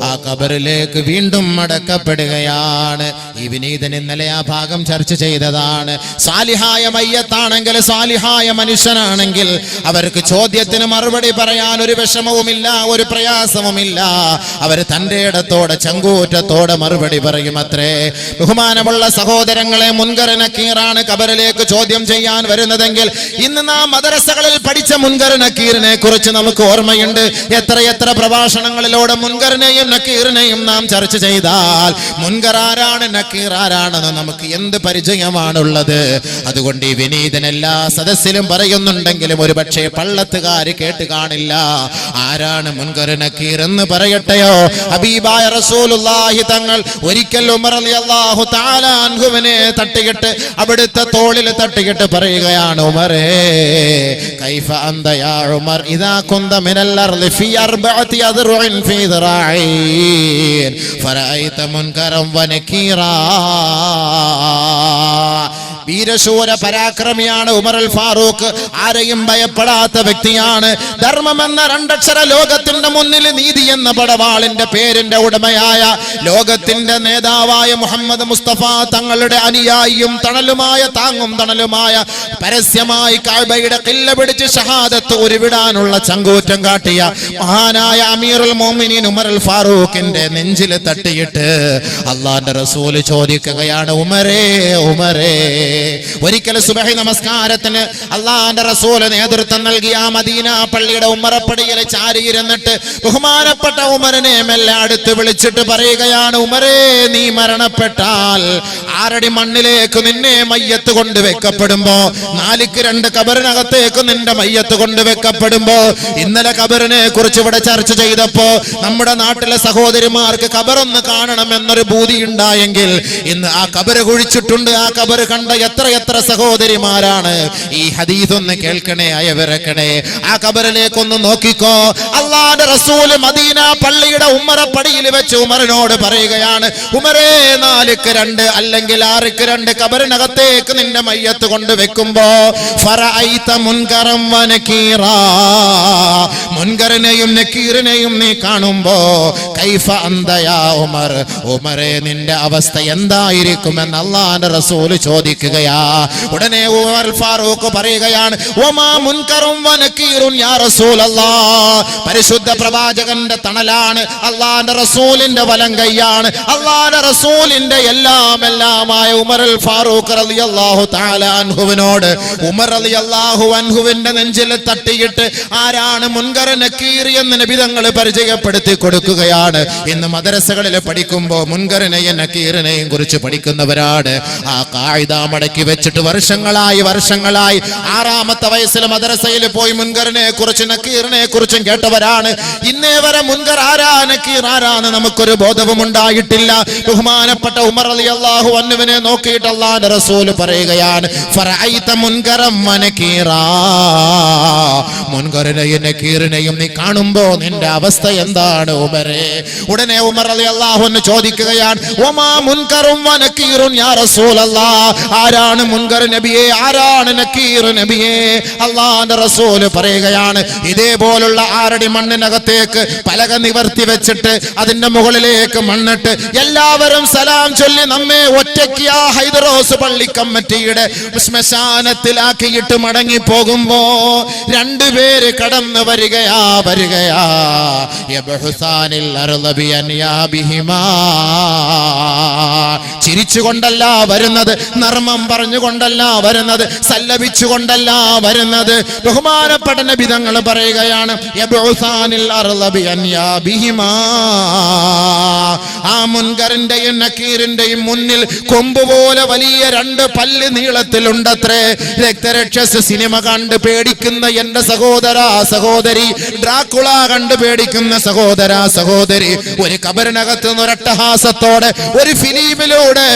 ആ കബറിലേക്ക് വീണ്ടും മടക്കപ്പെടുകയാണ്. ഈ വിനീതൻ ഇന്നലെ ആ ഭാഗം ചർച്ച ചെയ്തതാണ്. സാലിഹായ മയ്യത്താണെങ്കിൽ, സാലിഹായ മനുഷ്യനാണെങ്കിൽ അവർക്ക് ചോദ്യത്തിന് മറുപടി പറയാൻ ഒരു വിഷമവുമില്ല, ഒരു പ്രയാസവുമില്ല. അവർ തന്റെ ഇടത്തോടെ ചങ്കൂറ്റത്തോടെ മറുപടി പറയും അത്രേ. ബഹുമാനമുള്ള സഹോദരങ്ങളെ, മുൻകർ നക്കീറാണ് കബറിലേക്ക് ചോദ്യം ചെയ്യാൻ വരുന്നതെങ്കിൽ ഇന്ന് നാം മദ്രസകളിൽ പഠിച്ച മുൻകർ നക്കീറിനെ കുറിച്ച് നമുക്ക് ഓർമ്മയുണ്ട്. എത്ര പ്രഭാഷണങ്ങളിലൂടെ മുൻകറിനെയും നക്കീറിനെയും നാം ചർച്ച ചെയ്താൽ മുൻകർ ആരാണ്, നക്കീർ ആരാണെന്ന് നമുക്ക് എന്ത് പരിചയമാണുള്ളത്. അതുകൊണ്ട് ഈ വിനീതൻ എല്ലാ സദസ്സിലും പറയുന്നുണ്ടെങ്കിലും ഒരു പക്ഷേ പള്ളത്തുകാര് കേട്ട് കാണില്ല. ആരാണ് മുൻകർ നക്കീർ എന്ന് പറയട്ടെയോ? ഹബീബായ റസൂലുള്ളാഹി തങ്ങൾ ഒരിക്കൽ ഉമർ റളിയല്ലാഹു തആല അൻഹുവിനെ തട്ടിയിട്ട് അവിടുത്തെ തോളിൽ തട്ടിയിട്ട് പറയുകയാണ്, ഉമറേ കൈഫ അന്ത യാ ഉമർ ഇദാ കുന്ത മിനൽ അർളി ഫീ അർബഅതി അദ്റുഇൻ ഫീ ദിറാഇൻ ഫറഅയ്ത മുൻകറൻ വനകീറാ. വീരശൂര പരാക്രമിയാണ് ഉമർ അൽ ഫാറൂഖ്. ആരെയും ഭയപ്പെടാത്ത വ്യക്തിയാണ്. ധർമ്മം എന്ന രണ്ടക്ഷര ലോകത്തിന്റെ മുന്നിൽ നീതി എന്ന പടവാളിന്റെ പേരിന്റെ ഉടമയായ ലോകത്തിന്റെ നേതാവായ മുഹമ്മദ് മുസ്തഫ തങ്ങളുടെ അനുയായിയും തണലുമായ താങ്ങും തണലുമായ പരസ്യമായി കഅബയുടെ ഖില്ല പിടിച്ച് ഷഹാദത്ത് ഉരുവിടാനുള്ള ചങ്കൂറ്റം കാട്ടിയ മഹാനായ അമീറുൽ മുഅ്മിനീൻ ഉമർ അൽ ഫാറൂഖിന്റെ നെഞ്ചിൽ തട്ടിയിട്ട് അല്ലാഹുവിന്റെ റസൂൽ ചോദിക്കുകയാണ്, ഉമറേ ഉമറേ. ഒരിക്കൽ സുബഹി നമസ്കാരത്തിന് അള്ളാന്റെ റസൂല് നേതൃത്വം നൽകിയ ആ മദീന പള്ളിയുടെ ഉമ്മറപ്പടിയിൽ ചാരിയിരുന്നിട്ട് ബഹുമാനപ്പെട്ട ഉമറിനെ മെല്ലെ അടുത്ത് വിളിച്ചിട്ട് പറയുകയാണ്, ഉമറേ നീ മരണപ്പെട്ടാൽ ആറടി മണ്ണിലേക്ക് നിന്നെ മയ്യത്ത് കൊണ്ട് വെക്കപ്പെടുമ്പോ, 4 കബറിനകത്തേക്ക് നിന്റെ മയ്യത്ത് കൊണ്ട് വെക്കപ്പെടുമ്പോ, ഇന്നലെ കബറിനെ കുറിച്ച് ഇവിടെ ചർച്ച ചെയ്തപ്പോ നമ്മുടെ നാട്ടിലെ സഹോദരിമാർക്ക് കബറൊന്ന് കാണണം എന്നൊരു ഭൂതി ഉണ്ടായെങ്കിൽ ഇന്ന് ആ കബറ് കുഴിച്ചിട്ടുണ്ട്. ആ കബറ് കണ്ട എത്ര സഹോദരിമാരാണ്. ഈ ഹദീസ് ഒന്ന് കേൾക്കണേ, അയവിറക്കണേ. ആ കബറിലേക്കൊന്ന് നോക്കിക്കോ. അല്ലാഹുവിന്റെ റസൂൽ മദീന പള്ളിയുടെ ഉമ്മറപ്പടിയിൽ വെച്ച് ഉമറിനോട് പറയുകയാണ്, ഉമറേ 4 അല്ലെങ്കിൽ 6 കബറിനകത്തേക്ക് നിന്റെ മയ്യത്ത് കൊണ്ട് വെക്കുമ്പോ ഫറഅയ്ത മുൻകറൻ വനകീറാ, മുൻകറിനെയും നക്കീറിനെയും നീ കാണുമ്പോ കൈഫ അന്ത യാ ഉമർ, ഉമറേ നിന്റെ അവസ്ഥ എന്തായിരിക്കുമെന്ന് അല്ലാഹുവിന്റെ റസൂൽ ചോദിക്കുകയാ. ഉടനെ ഉമർ ഫാറൂഖ് പറയുകയാണ്, വമാ മുൻകറും വനകീറുൻ യാ റസൂലല്ലാഹ്. പരിശുദ്ധ പ്രവാചകന്റെ തണലാണ്, അല്ലാഹുവിന്റെ റസൂലിന്റെ വലം കൈയാണ്, അല്ലാഹുവിന്റെ റസൂലിന്റെ എല്ലാമായ ഉമർ അൽ ഫാറൂഖ് റളിയല്ലാഹു തആല അൻഹുവിനോട് ഉമർ റളിയല്ലാഹു അൻഹുവിന്റെ നെഞ്ചിൽ തട്ടിയിട്ട് ആരാണ് മുൻകർ മുൻകർ നക്കീർ എന്ന് നബി തങ്ങൾ പരിചയപ്പെടുത്തി കൊടുക്കുകയാണ്. ഇന്ന് മദ്രസകളിൽ പഠിക്കുമ്പോൾ മുൻകറിനെയും നക്കീറിനെയും കുറിച്ച് പഠിക്കുന്നവരാണ്. ആ ഖായിദ മടക്കി വെച്ചിട്ട് വർഷങ്ങളായി 6-ാമത്തെ വയസ്സിൽ മദ്രസയിൽ പോയി മുൻകറിനെ കുറിച്ച് നക്കീറിനെ കുറിച്ചും കേട്ടവരാണ്. ഇന്നേ വരെ മുൻകർ ആരാ നക്കീർ ആരാന്ന് നമുക്കൊരു ബോധവും ഉണ്ടായിട്ടില്ല. ബഹുമാനപ്പെട്ട ഉമർ റളിയല്ലാഹു അൻഹുവിനെ നോക്കിയിട്ട് അല്ലാഹുവിന്റെ റസൂൽ പറയുകയാണ്, ഫറഅയ്ത മുൻകറം വനകീറാ, മുൻകറിനെയും നക്കീറിനെയും നീ കാണുമ്പോ നിന്റെ അവസ്ഥ എന്താണ് ഉമറേ? ഉടനെ ഉമർ റളിയല്ലാഹു അൻഹു ചോദിക്കുകയാണ്, വമാ മുൻകറും വനകീറുൻ യാ റസൂലല്ലാഹ്, ആരാണ് മുൻകർ നബിയെ, ആരാണ് നക്കീർ നബിയെ? അല്ലാഹുവിന്റെ റസൂൽ പറയുകയാണ്, ഇതേപോലുള്ള 6 അടി മണ്ണിനകത്തേക്ക് പലക നിവർത്തി വെച്ചിട്ട് അതിന്റെ മുകളിലേക്ക് മണ്ണിട്ട് എല്ലാവരും സലാം ചൊല്ലി നമ്മെ ഒറ്റയ്ക്ക് ആ ഹൈദറോസ് പള്ളി കമ്മിറ്റിയുടെ ശ്മശാനത്തിലാക്കിയിട്ട് മടങ്ങി പോകുമ്പോ 2 പേര് കടന്നു വരികയാ യബ്ഹുസാനിൽ അർള ബിഅൻയാബിഹിമാ, ചിരിച്ചുകൊണ്ടല്ല വരുന്നത്, നർമ്മം പറഞ്ഞുകൊണ്ടല്ല വരുന്നത്, സല്ലപിച്ചുകൊണ്ടല്ല വരുന്നത്. ബഹുമാനപ്പെട്ട നബി തങ്ങൾ പറയുകയാണ്, യബ്ഉസാനിൽ അർള ബിഅൻയാബിഹിമാ, ആ മുൻകറിന്റെയും നക്കീറിന്റെയും മുന്നിൽ കൊമ്പ് പോലെ വലിയ 2 പല്ല് നീളത്തിലുണ്ടത്രേ. രക്തരക്ഷസ് സിനിമ കണ്ട് പേടിക്കുന്ന എന്റെ സഹോദര സഹോദരി, ഡ്രാക്കുള കണ്ട് പേടിക്കുന്ന സഹോദര സഹോദരി, ഒരു കബറിനകത്ത് നിന്ന് ഒരട്ടഹാസത്തോടെ, ഒരു ഫിലിമിലൂടെ,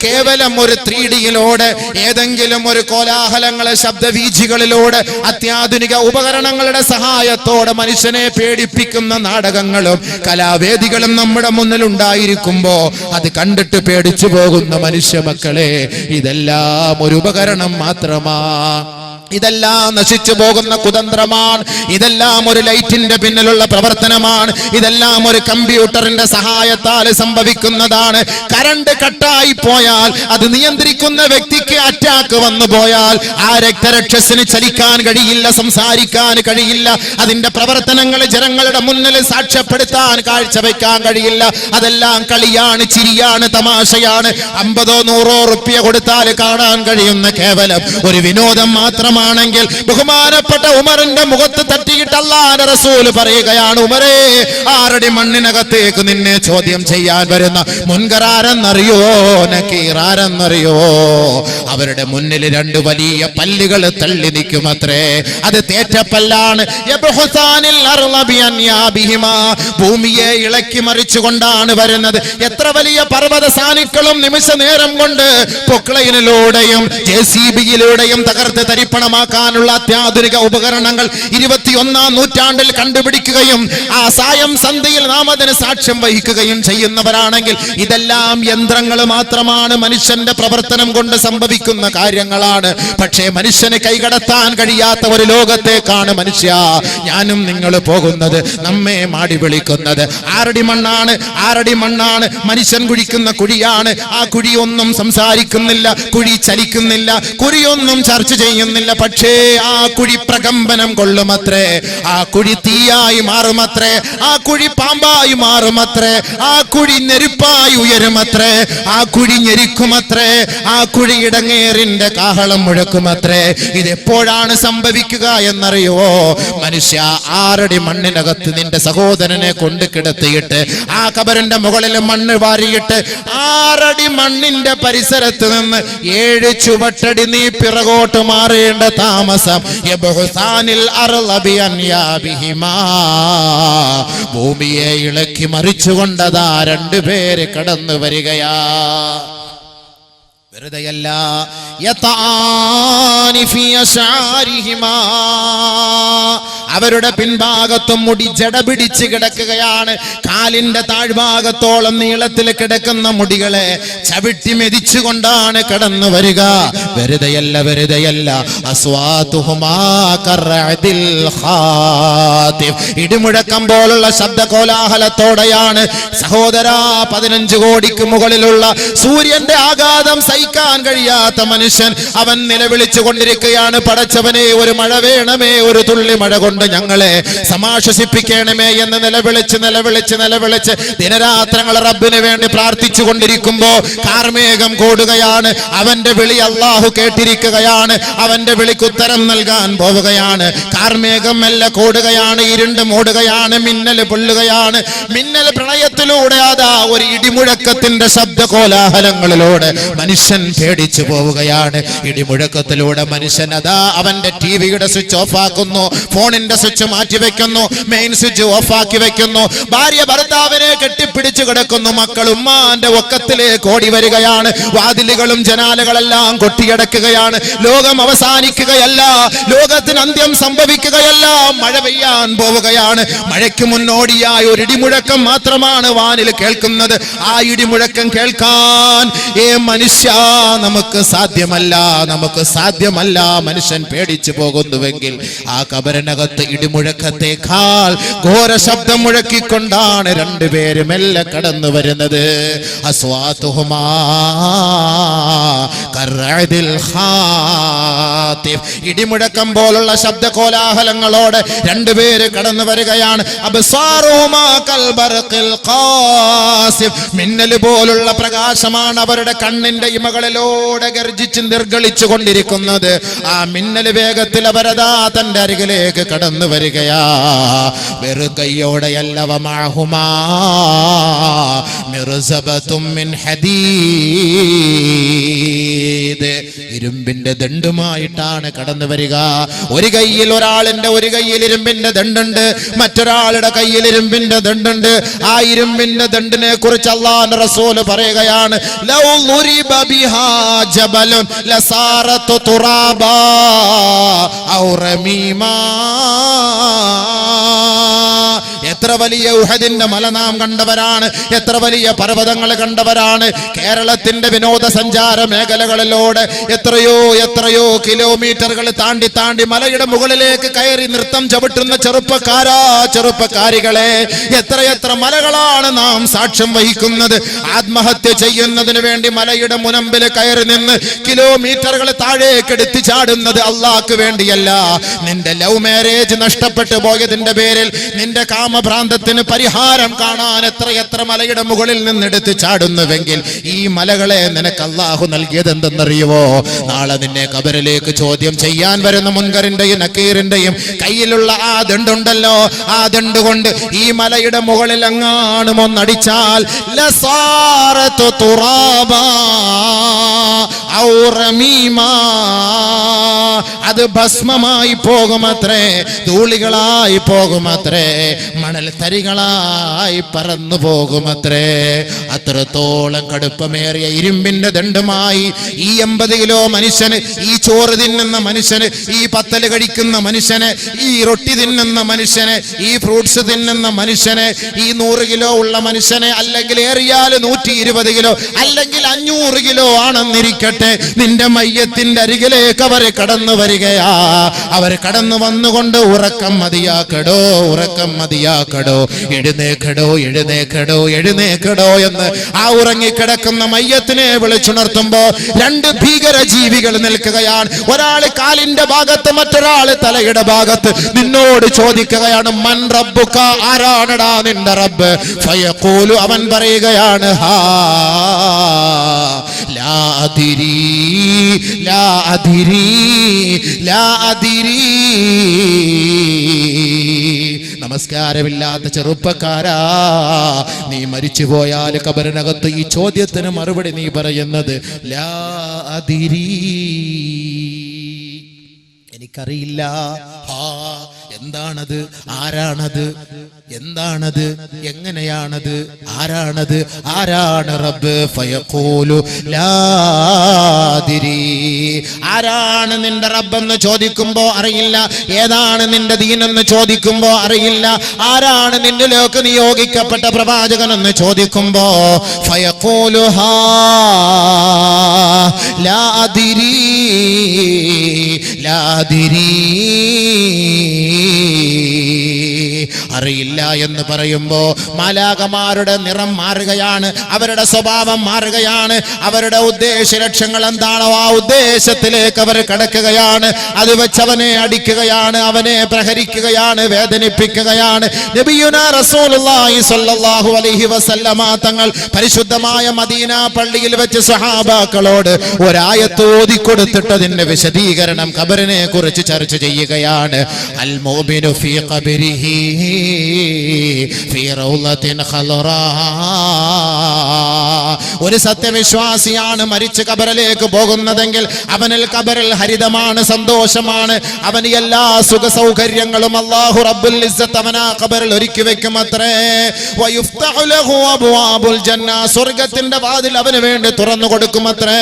കേവലം ഒരു 3D-യിലൂടെ, ഏതെങ്കിലും ഒരു കോലാഹലങ്ങളെ ശബ്ദവീചികളിലൂടെ, അത്യാധുനിക ഉപകരണങ്ങളുടെ സഹായത്തോടെ മനുഷ്യനെ പേടിപ്പിക്കുന്ന നാടകങ്ങളും കലാവേദികളും നമ്മുടെ മുന്നിൽ ഉണ്ടായിരിക്കുമ്പോ അത് കണ്ടിട്ട് പേടിച്ചു പോകുന്ന മനുഷ്യ മക്കളെ, ഇതെല്ലാം ഒരു ഉപകരണം മാത്രമാ. ഇതെല്ലാം നശിച്ചു പോകുന്ന കുതന്ത്രമാണ്. ഇതെല്ലാം ഒരു ലൈറ്റിന്റെ പിന്നിലുള്ള പ്രവർത്തനമാണ്. ഇതെല്ലാം ഒരു കമ്പ്യൂട്ടറിന്റെ സഹായത്താൽ സംഭവിക്കുന്നതാണ്. കറണ്ട് കട്ടായി പോയാൽ, അത് നിയന്ത്രിക്കുന്ന വ്യക്തിക്ക് അറ്റാക്ക് വന്നു പോയാൽ ആ രക്തരക്ഷസിന് ചലിക്കാൻ കഴിയില്ല, സംസാരിക്കാൻ കഴിയില്ല, അതിന്റെ പ്രവർത്തനങ്ങൾ ജനങ്ങളുടെ മുന്നിൽ സാക്ഷ്യപ്പെടുത്താൻ, കാഴ്ചവെക്കാൻ കഴിയില്ല. അതെല്ലാം കളിയാണ്, ചിരിയാണ്, തമാശയാണ്. 50 or 100 റുപ്യ കൊടുത്താൽ കാണാൻ കഴിയുന്ന കേവലം ഒരു വിനോദം മാത്രമാണ്. ആണെങ്കിൽ ബഹുമാനപ്പെട്ട ഉമറിന്റെ മുഖത്ത് തട്ടിയിട്ട് അല്ലാഹുവിന്റെ റസൂൽ പറയുകയാണ്, ഉമറേ, 6 അടി മണ്ണിനകത്തേക്ക് നിന്നെ ചോദ്യം ചെയ്യാൻ വരുന്ന മുൻകർ ആരെന്നറിയോ, നക്കീർ ആരെന്നറിയോ? അവരുടെ മുന്നിൽ 2 വലിയ പല്ലുകൾ തള്ളി നിൽക്കുമത്രേ. അത് തേറ്റപ്പല്ലാണ്. യബ്ഹുസാനിൽ അർള ബിഅൻയാബിഹിമാ, ഭൂമിയെ ഇളക്കി മറിച്ചുകൊണ്ടാണ് വരുന്നത്. എത്ര വലിയ പർവ്വത സാനുക്കളും നിമിഷ നേരം കൊണ്ട് പൊക്ലൈനിലൂടെയും JCB-യിലൂടെയും തകർത്ത് തരിപ്പണമാക്കാനുള്ള അത്യാധുനിക ഉപകരണങ്ങൾ 21-ാം നൂറ്റാണ്ടിൽ കണ്ടുപിടിക്കുകയും ആ സായം സന്ധ്യയിൽ നാം അതിന് സാക്ഷ്യം വഹിക്കുകയും ചെയ്യുന്നവരാണെങ്കിൽ ഇതെല്ലാം യന്ത്രങ്ങൾ മാത്രമാണ്, മനുഷ്യന്റെ പ്രവർത്തനം കൊണ്ട് സംഭവിക്കുന്ന കാര്യങ്ങളാണ്. പക്ഷേ മനുഷ്യന് കൈകടത്താൻ കഴിയാത്ത ഒരു ലോകത്തേക്കാണ് മനുഷ്യ ഞാനും നിങ്ങൾ പോകുന്നത്. നമ്മെ മാടി വിളിക്കുന്നത് 6 അടി മണ്ണാണ്, 6 അടി മണ്ണാണ്. മനുഷ്യൻ കുഴിക്കുന്ന കുഴിയാണ്. ആ കുഴിയൊന്നും സംസാരിക്കുന്നില്ല, കുഴി ചലിക്കുന്നില്ല, കുഴിയൊന്നും ചർച്ച ചെയ്യുന്നില്ല. പക്ഷേ ആ കുഴി പ്രകമ്പനം കൊള്ളുമത്രേ, ആ കുഴി തീയായി മാറുമത്രേ, ആ കുഴി പാമ്പായി മാറുമത്രേ, ആ കുഴി നെരുപ്പായി ഉയരുമത്രേ, ആ കുഴി ഞെരിക്കുമത്രേ, ആ കുഴി ഇടങ്ങേറിന്റെ കാഹളം മുഴക്കുമത്രേ. ഇതെപ്പോഴാണ് സംഭവിക്കുക എന്നറിയുവോ? മനുഷ്യ 6 അടി മണ്ണിനകത്ത് നിന്റെ സഹോദരനെ കൊണ്ട് കിടത്തിയിട്ട് ആ കബറിന്റെ മുകളിൽ മണ്ണ് വാരിയിട്ട് 6 അടി മണ്ണിന്റെ പരിസരത്ത് നിന്ന് 7 ചുവട്ടടി നീ പിറകോട്ട് മാറേണ്ട താമസം. യബ്ഹുസാനിൽ അർള ബിഅൻയാബിഹിമാ, ഭൂമിയെ ഇളക്കി മറിച്ചുകൊണ്ടതാ 2 പേര് കടന്നു വരികയാ. വെറുതെയല്ല. അവരുടെ പിൻഭാഗത്തും മുടി ജട പിടിച്ച് കിടക്കുകയാണ്. കാലിന്റെ താഴ്ഭാഗത്തോളം നീളത്തിൽ കിടക്കുന്ന മുടികളെ ചവിട്ടി മെതിച്ചുകൊണ്ടാണ് കടന്നു വരിക. വെറുതെയല്ല, വെറുതെയല്ല. അസ്വാതുഹുമാ കറഅദിൽ ഖാതിഫ്, ഇടിമുഴക്കം പോലുള്ള ശബ്ദ കോലാഹലത്തോടെയാണ് സഹോദരാ 15 കോടിക്ക് മുകളിലുള്ള സൂര്യന്റെ ആഘാതം സഹിക്കാൻ കഴിയാത്ത മനുഷ്യൻ അവൻ നിലവിളിച്ചു കൊണ്ടിരിക്കുകയാണ്, പടച്ചവനെ ഒരു മഴ വേണമേ, ഒരു തുള്ളി മഴ കൊണ്ട് കൊണ്ട് ഞങ്ങളെ സമാശ്വസിപ്പിക്കണമേ എന്ന് നിലവിളിച്ച് ദിനരാത്രങ്ങൾ റബ്ബിന് വേണ്ടി പ്രാർത്ഥിച്ചു കൊണ്ടിരിക്കുമ്പോ കാർമേഘം കൂടുകയാണ്. അവന്റെ വിളി അള്ളാഹു കേട്ടിരിക്കുകയാണ്. അവന്റെ വിളിക്ക് ഉത്തരം നൽകാൻ പോവുകയാണ്. കാർമേഘം മെല്ലെ കൂടുകയാണ്, ഇരുണ്ട് മൂടുകയാണ്, മിന്നൽ പൊള്ളുകയാണ്. മിന്നൽ പ്രളയത്തിലൂടെ അതാ ഒരു ഇടിമുഴക്കത്തിന്റെ ശബ്ദ കോലാഹലങ്ങളിലൂടെ മനുഷ്യൻ പേടിച്ചു പോവുകയാണ്. ഇടിമുഴക്കത്തിലൂടെ മനുഷ്യൻ അതാ അവന്റെ ടിവിയുടെ സ്വിച്ച് ഓഫ് ആക്കുന്നു, ഫോണിന്റെ സ്വിച്ച് മാറ്റിവെക്കുന്നു, മെയിൻ സ്വിച്ച് ഓഫ് ആക്കി വെക്കുന്നു. ഭാര്യ ഭർത്താവിനെ കെട്ടിപ്പിടിച്ചു കിടക്കുന്നു. മക്കൾ ഉമ്മാന്റെ ഒക്കത്തിലേക്ക് ഓടി വരികയാണ്. വാതിലുകളും ജനാലകളെല്ലാം കൊട്ടിയടക്കുകയാണ്. ലോകം അവസാനിക്കുകയല്ല, ലോകത്തിന് അന്ത്യം സംഭവിക്കുകയല്ല, മഴ പെയ്യാൻ പോവുകയാണ്. മഴയ്ക്ക് മുന്നോടിയായ ഒരു ഇടിമുഴക്കം മാത്രമാണ് വാനിൽ കേൾക്കുന്നത്. ആ ഇടിമുഴക്കം കേൾക്കാൻ മനുഷ്യ നമുക്ക് സാധ്യമല്ല. മനുഷ്യൻ പേടിച്ചു പോകുന്നുവെങ്കിൽ ആ കബറിനകത്ത് ഇടിമുഴക്കത്തേക്കാൾ ഘോര ശബ്ദം മുഴക്കിക്കൊണ്ടാണ് രണ്ടുപേരും മെല്ലെ കടന്നു വരുന്നത്. അസ്വാതുഹുമാ കർഅദിൽ ഖാതിഫ്. ഇടിമുഴക്കം പോലുള്ള ശബ്ദ കോലാഹലങ്ങളോടെ രണ്ടുപേര് കടന്നു വരികയാണ്. അബ്സാറുഹുമാ കൽബർഖിൽ ഖാസിഫ്. മിന്നൽ പോലുള്ള പ്രകാശമാണ് അവരുടെ കണ്ണിന്റെ ഇമകളിലൂടെ ഗർജിച്ച് നിർഗളിച്ചു കൊണ്ടിരിക്കുന്നത്. ആ മിന്നൽ വേഗത്തിൽ അവരതാ തന്റെ അരികിലേക്ക് കടന്നു വരികയാ. വെറുകൈയോടെയല്ല, വമഅഹുമാ മിർസബത്തും മിൻ ഹദീദ്. ഇരുമ്പിന്റെ ദണ്ഡുമായിട്ടാണ് കടന്നു വരിക. ഒരു കയ്യിൽ ഒരാളിന്റെ ഒരു കയ്യിൽ ഇരുമ്പിന്റെ ദണ്ഡുണ്ട്, മറ്റൊരാളുടെ കയ്യിൽ ഇരുമ്പിന്റെ ദണ്ഡുണ്ട്. ആ ഇരുമ്പിന്റെ ദണ്ഡിനെ കുറിച്ച് അല്ലാഹുവിന്റെ റസൂൽ പറയുകയാണ്, ലൗ ളുരിബ ബിഹാ ജബലുൻ ലസാറതു തുറാബാ ഔ റമീമാ. എത്ര വലിയ ഉഹദിന്റെ മല നാം കണ്ടവരാണ്, എത്ര വലിയ പർവ്വതങ്ങൾ കണ്ടവരാണ്. കേരളത്തിന്റെ വിനോദസഞ്ചാര മേഖലകളിലൂടെ എത്രയോ കിലോമീറ്ററുകൾ താണ്ടി മലയുടെ മുകളിലേക്ക് കയറി നൃത്തം ചവിട്ടുന്ന ചെറുപ്പക്കാരികളെ എത്ര മലകളാണ് നാം സാക്ഷ്യം വഹിക്കുന്നത്. ആത്മഹത്യ ചെയ്യുന്നതിന് വേണ്ടി മലയുടെ മുനമ്പിൽ കയറി നിന്ന് കിലോമീറ്ററുകൾ താഴേക്ക് എടുത്തു ചാടുന്നത് അള്ളാഹ്ക്ക് വേണ്ടിയല്ല. നിന്റെ ലവ് മാരേജ് നഷ്ടപ്പെട്ടു പോയതിന്റെ പേരിൽ, നിന്റെ കാമഭ്രാന്തത്തിന് പരിഹാരം കാണാൻ എത്ര മലയുടെ മുകളിൽ നിന്ന് എടുത്തു ചാടുന്നുവെങ്കിൽ ഈ മലകളെ നിനക്ക് അള്ളാഹു നൽകിയത് എന്തെന്നറിയുവോ? നാളെ നിന്നെ ഖബറിലേക്ക് ചോദ്യം ചെയ്യാൻ വരുന്ന മുൻകറിന്റെയും നക്കീറിന്റെയും കയ്യിലുള്ള ആ ദണ്ടുണ്ടല്ലോ, ആ ദണ്ട് കൊണ്ട് ഈ മലയുടെ മുകളിൽ എങ്ങാനും ഒന്നടിച്ചാൽ ലസാറതു തുറാബാ ഔ റമീമാ. അത് ഭസ്മമായി പോകുമത്രേ, ധൂളികളായി പോകുമത്രേ, മണൽ തരികളായി പറന്നു പോകുമത്രേ. അത്രത്തോളം കടുപ്പമേറിയ ഇരുമ്പിന്റെ ദണ്ഡുമായി ഈ 80 കിലോ മനുഷ്യന്, ഈ ചോറ് തിന്നുന്ന മനുഷ്യന്, ഈ പത്തല് കഴിക്കുന്ന മനുഷ്യന്, ഈ റൊട്ടി തിന്നുന്ന മനുഷ്യന്, ഈ ഫ്രൂട്ട്സ് തിന്നുന്ന മനുഷ്യന്, ഈ 100 കിലോ ഉള്ള മനുഷ്യനെ, അല്ലെങ്കിൽ ഏറിയാൽ 120 കിലോ, അല്ലെങ്കിൽ 500 കിലോ ആണെന്നിരിക്കട്ടെ, നിന്റെ മയ്യത്തിന്റെ അരികിലേക്ക് അവർ കടന്നു വരികയാ. അവർ കടന്നു വന്നുകൊണ്ട് ഉറക്കം മതിയാക്കടോ, എഴുന്നേക്കടോ എന്ന് ആ ഉറങ്ങിക്കിടക്കുന്ന മയ്യത്തിനെ വിളിച്ചുണർത്തുമ്പോ രണ്ട് ഭീകര ജീവികൾ നിൽക്കുകയാണ്. ഒരാൾ കാലിന്റെ ഭാഗത്ത്, മറ്റൊരാൾ തലയുടെ ഭാഗത്ത്. നിന്നോട് ചോദിക്കുകയാണ്, മൻ റബ്ബുക, ആരാണടാ നിന്റെ റബ്ബ്? ഫയഖൂലു, അവൻ പറയുകയാണ്, ഹാ ലാ അദിരി. നമസ്കാരമില്ലാത്ത ചെറുപ്പക്കാരാ, നീ മരിച്ചു പോയാൽ ഖബറിനകത്ത് ഈ ചോദ്യത്തിന് മറുപടി നീ പറയുന്നത് ലാ അദിരി, എനിക്കറിയില്ല. എന്താണത്? ആരാണത്? എന്താണത്? എങ്ങനെയാണത്? ആരാണത്? ആരാണ് റബ്ബ്? ഫയഖൂലു ലാ അദിരി. ആരാണ് നിന്റെ റബ്ബെന്ന് ചോദിക്കുമ്പോ അറിയില്ല. ഏതാണ് നിന്റെ ദീനെന്ന് ചോദിക്കുമ്പോ അറിയില്ല. ആരാണ് നിന്നിലേക്ക് നിയോഗിക്കപ്പെട്ട പ്രവാചകനെന്ന് ചോദിക്കുമ്പോ ഫയഖൂലു ഹാ ലാ അദിരി. അറിയില്ല എന്ന് പറയുമ്പോ മാലാഖമാരുടെ നിറം മാറുകയാണ്, അവരുടെ സ്വഭാവം മാറുകയാണ്, അവരുടെ ഉദ്ദേശ ലക്ഷ്യങ്ങൾ എന്താണോ ആ ഉദ്ദേശത്തിലേക്ക് അവർ കടക്കുകയാണ്. അത് വെച്ച് അവനെ അടിക്കുകയാണ്, അവനെ പ്രഹരിക്കുകയാണ്, വേദനിപ്പിക്കുകയാണ്. നബിയുനാ റസൂലുള്ളാഹി സ്വല്ലല്ലാഹു അലൈഹി വസല്ലമ തങ്ങൾ പരിശുദ്ധമായ മദീന പള്ളിയിൽ വെച്ച് സ്വഹാബാക്കളോട് ഒരായത്ത് ഓതിക്കൊടുത്തിട്ട് അതിന്റെ വിശദീകരണം ഖബറിനെ കുറിച്ച് ചർച്ച ചെയ്യുകയാണ്. അൽ മുഅ്മിനു ഫീ ഖബരിഹി ഫീ റൗളത്തിൻ ഖളറാ. ഒരു സത്യവിശ്വാസിയാണ് മരിച്ച് ഖബറിലേക്ക് പോകുന്നതെങ്കിൽ അവനിൽ ഖബറിൽ ഹരിതമാണ്, സന്തോഷമാണ്, അവന് എല്ലാ സുഖ സൗകര്യങ്ങളും അല്ലാഹു റബ്ബുൽ ഇസ്സത്ത് അവനാ ഖബറിൽ ഒരുക്കി വെക്കും അത്രേ. വയുഫ്തഹു ലഹു അബ്വാബുൽ ജന്ന, സ്വർഗ്ഗത്തിന്റെ വാതിൽ അവന് വേണ്ടി തുറന്നു കൊടുക്കും അത്രേ.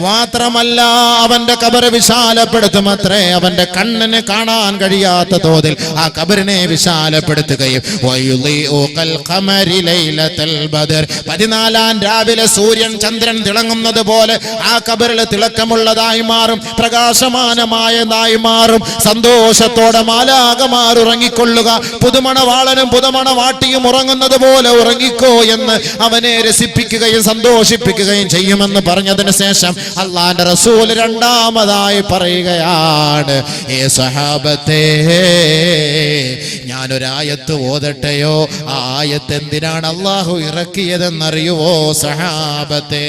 മാത്രമല്ല അവന്റെ ഖബർ വിശാലപ്പെടുത്തും അത്രേ. അവന്റെ കണ്ണിന് കാണാൻ കഴിയാത്ത തോതിൽ ആ ഖബറിനെ വിശാലപ്പെടുത്തുകയും 14 രാവിലെ സൂര്യൻ ചന്ദ്രൻ തിളങ്ങുന്നത് പോലെ ആ ഖബറിൽ തിളക്കമുള്ളതായി മാറും, പ്രകാശമാനമായതായി മാറും. സന്തോഷത്തോടെ മാലാഖമാർ ഉറങ്ങിക്കൊള്ളുക, പുതുമണവാളനും പുതുമണവാട്ടിയും ഉറങ്ങുന്നത് പോലെ ഉറങ്ങിക്കോ എന്ന് അവനെ രസിപ്പിക്കുകയും സന്തോഷിപ്പിക്കുകയും ചെയ്യുമെന്ന് പറഞ്ഞതിന് ശേഷം അള്ളാന്റെ റസൂൽ രണ്ടാമതായി പറയുകയാണ്, ഏ സഹാബത്തേ, ഞാനൊരായത്ത് ഓതട്ടെയോ? ആ ആയത്ത് എന്തിനാണ് അള്ളാഹു ഇറക്കിയതെന്നറിയുവോ സഹാബത്തേ?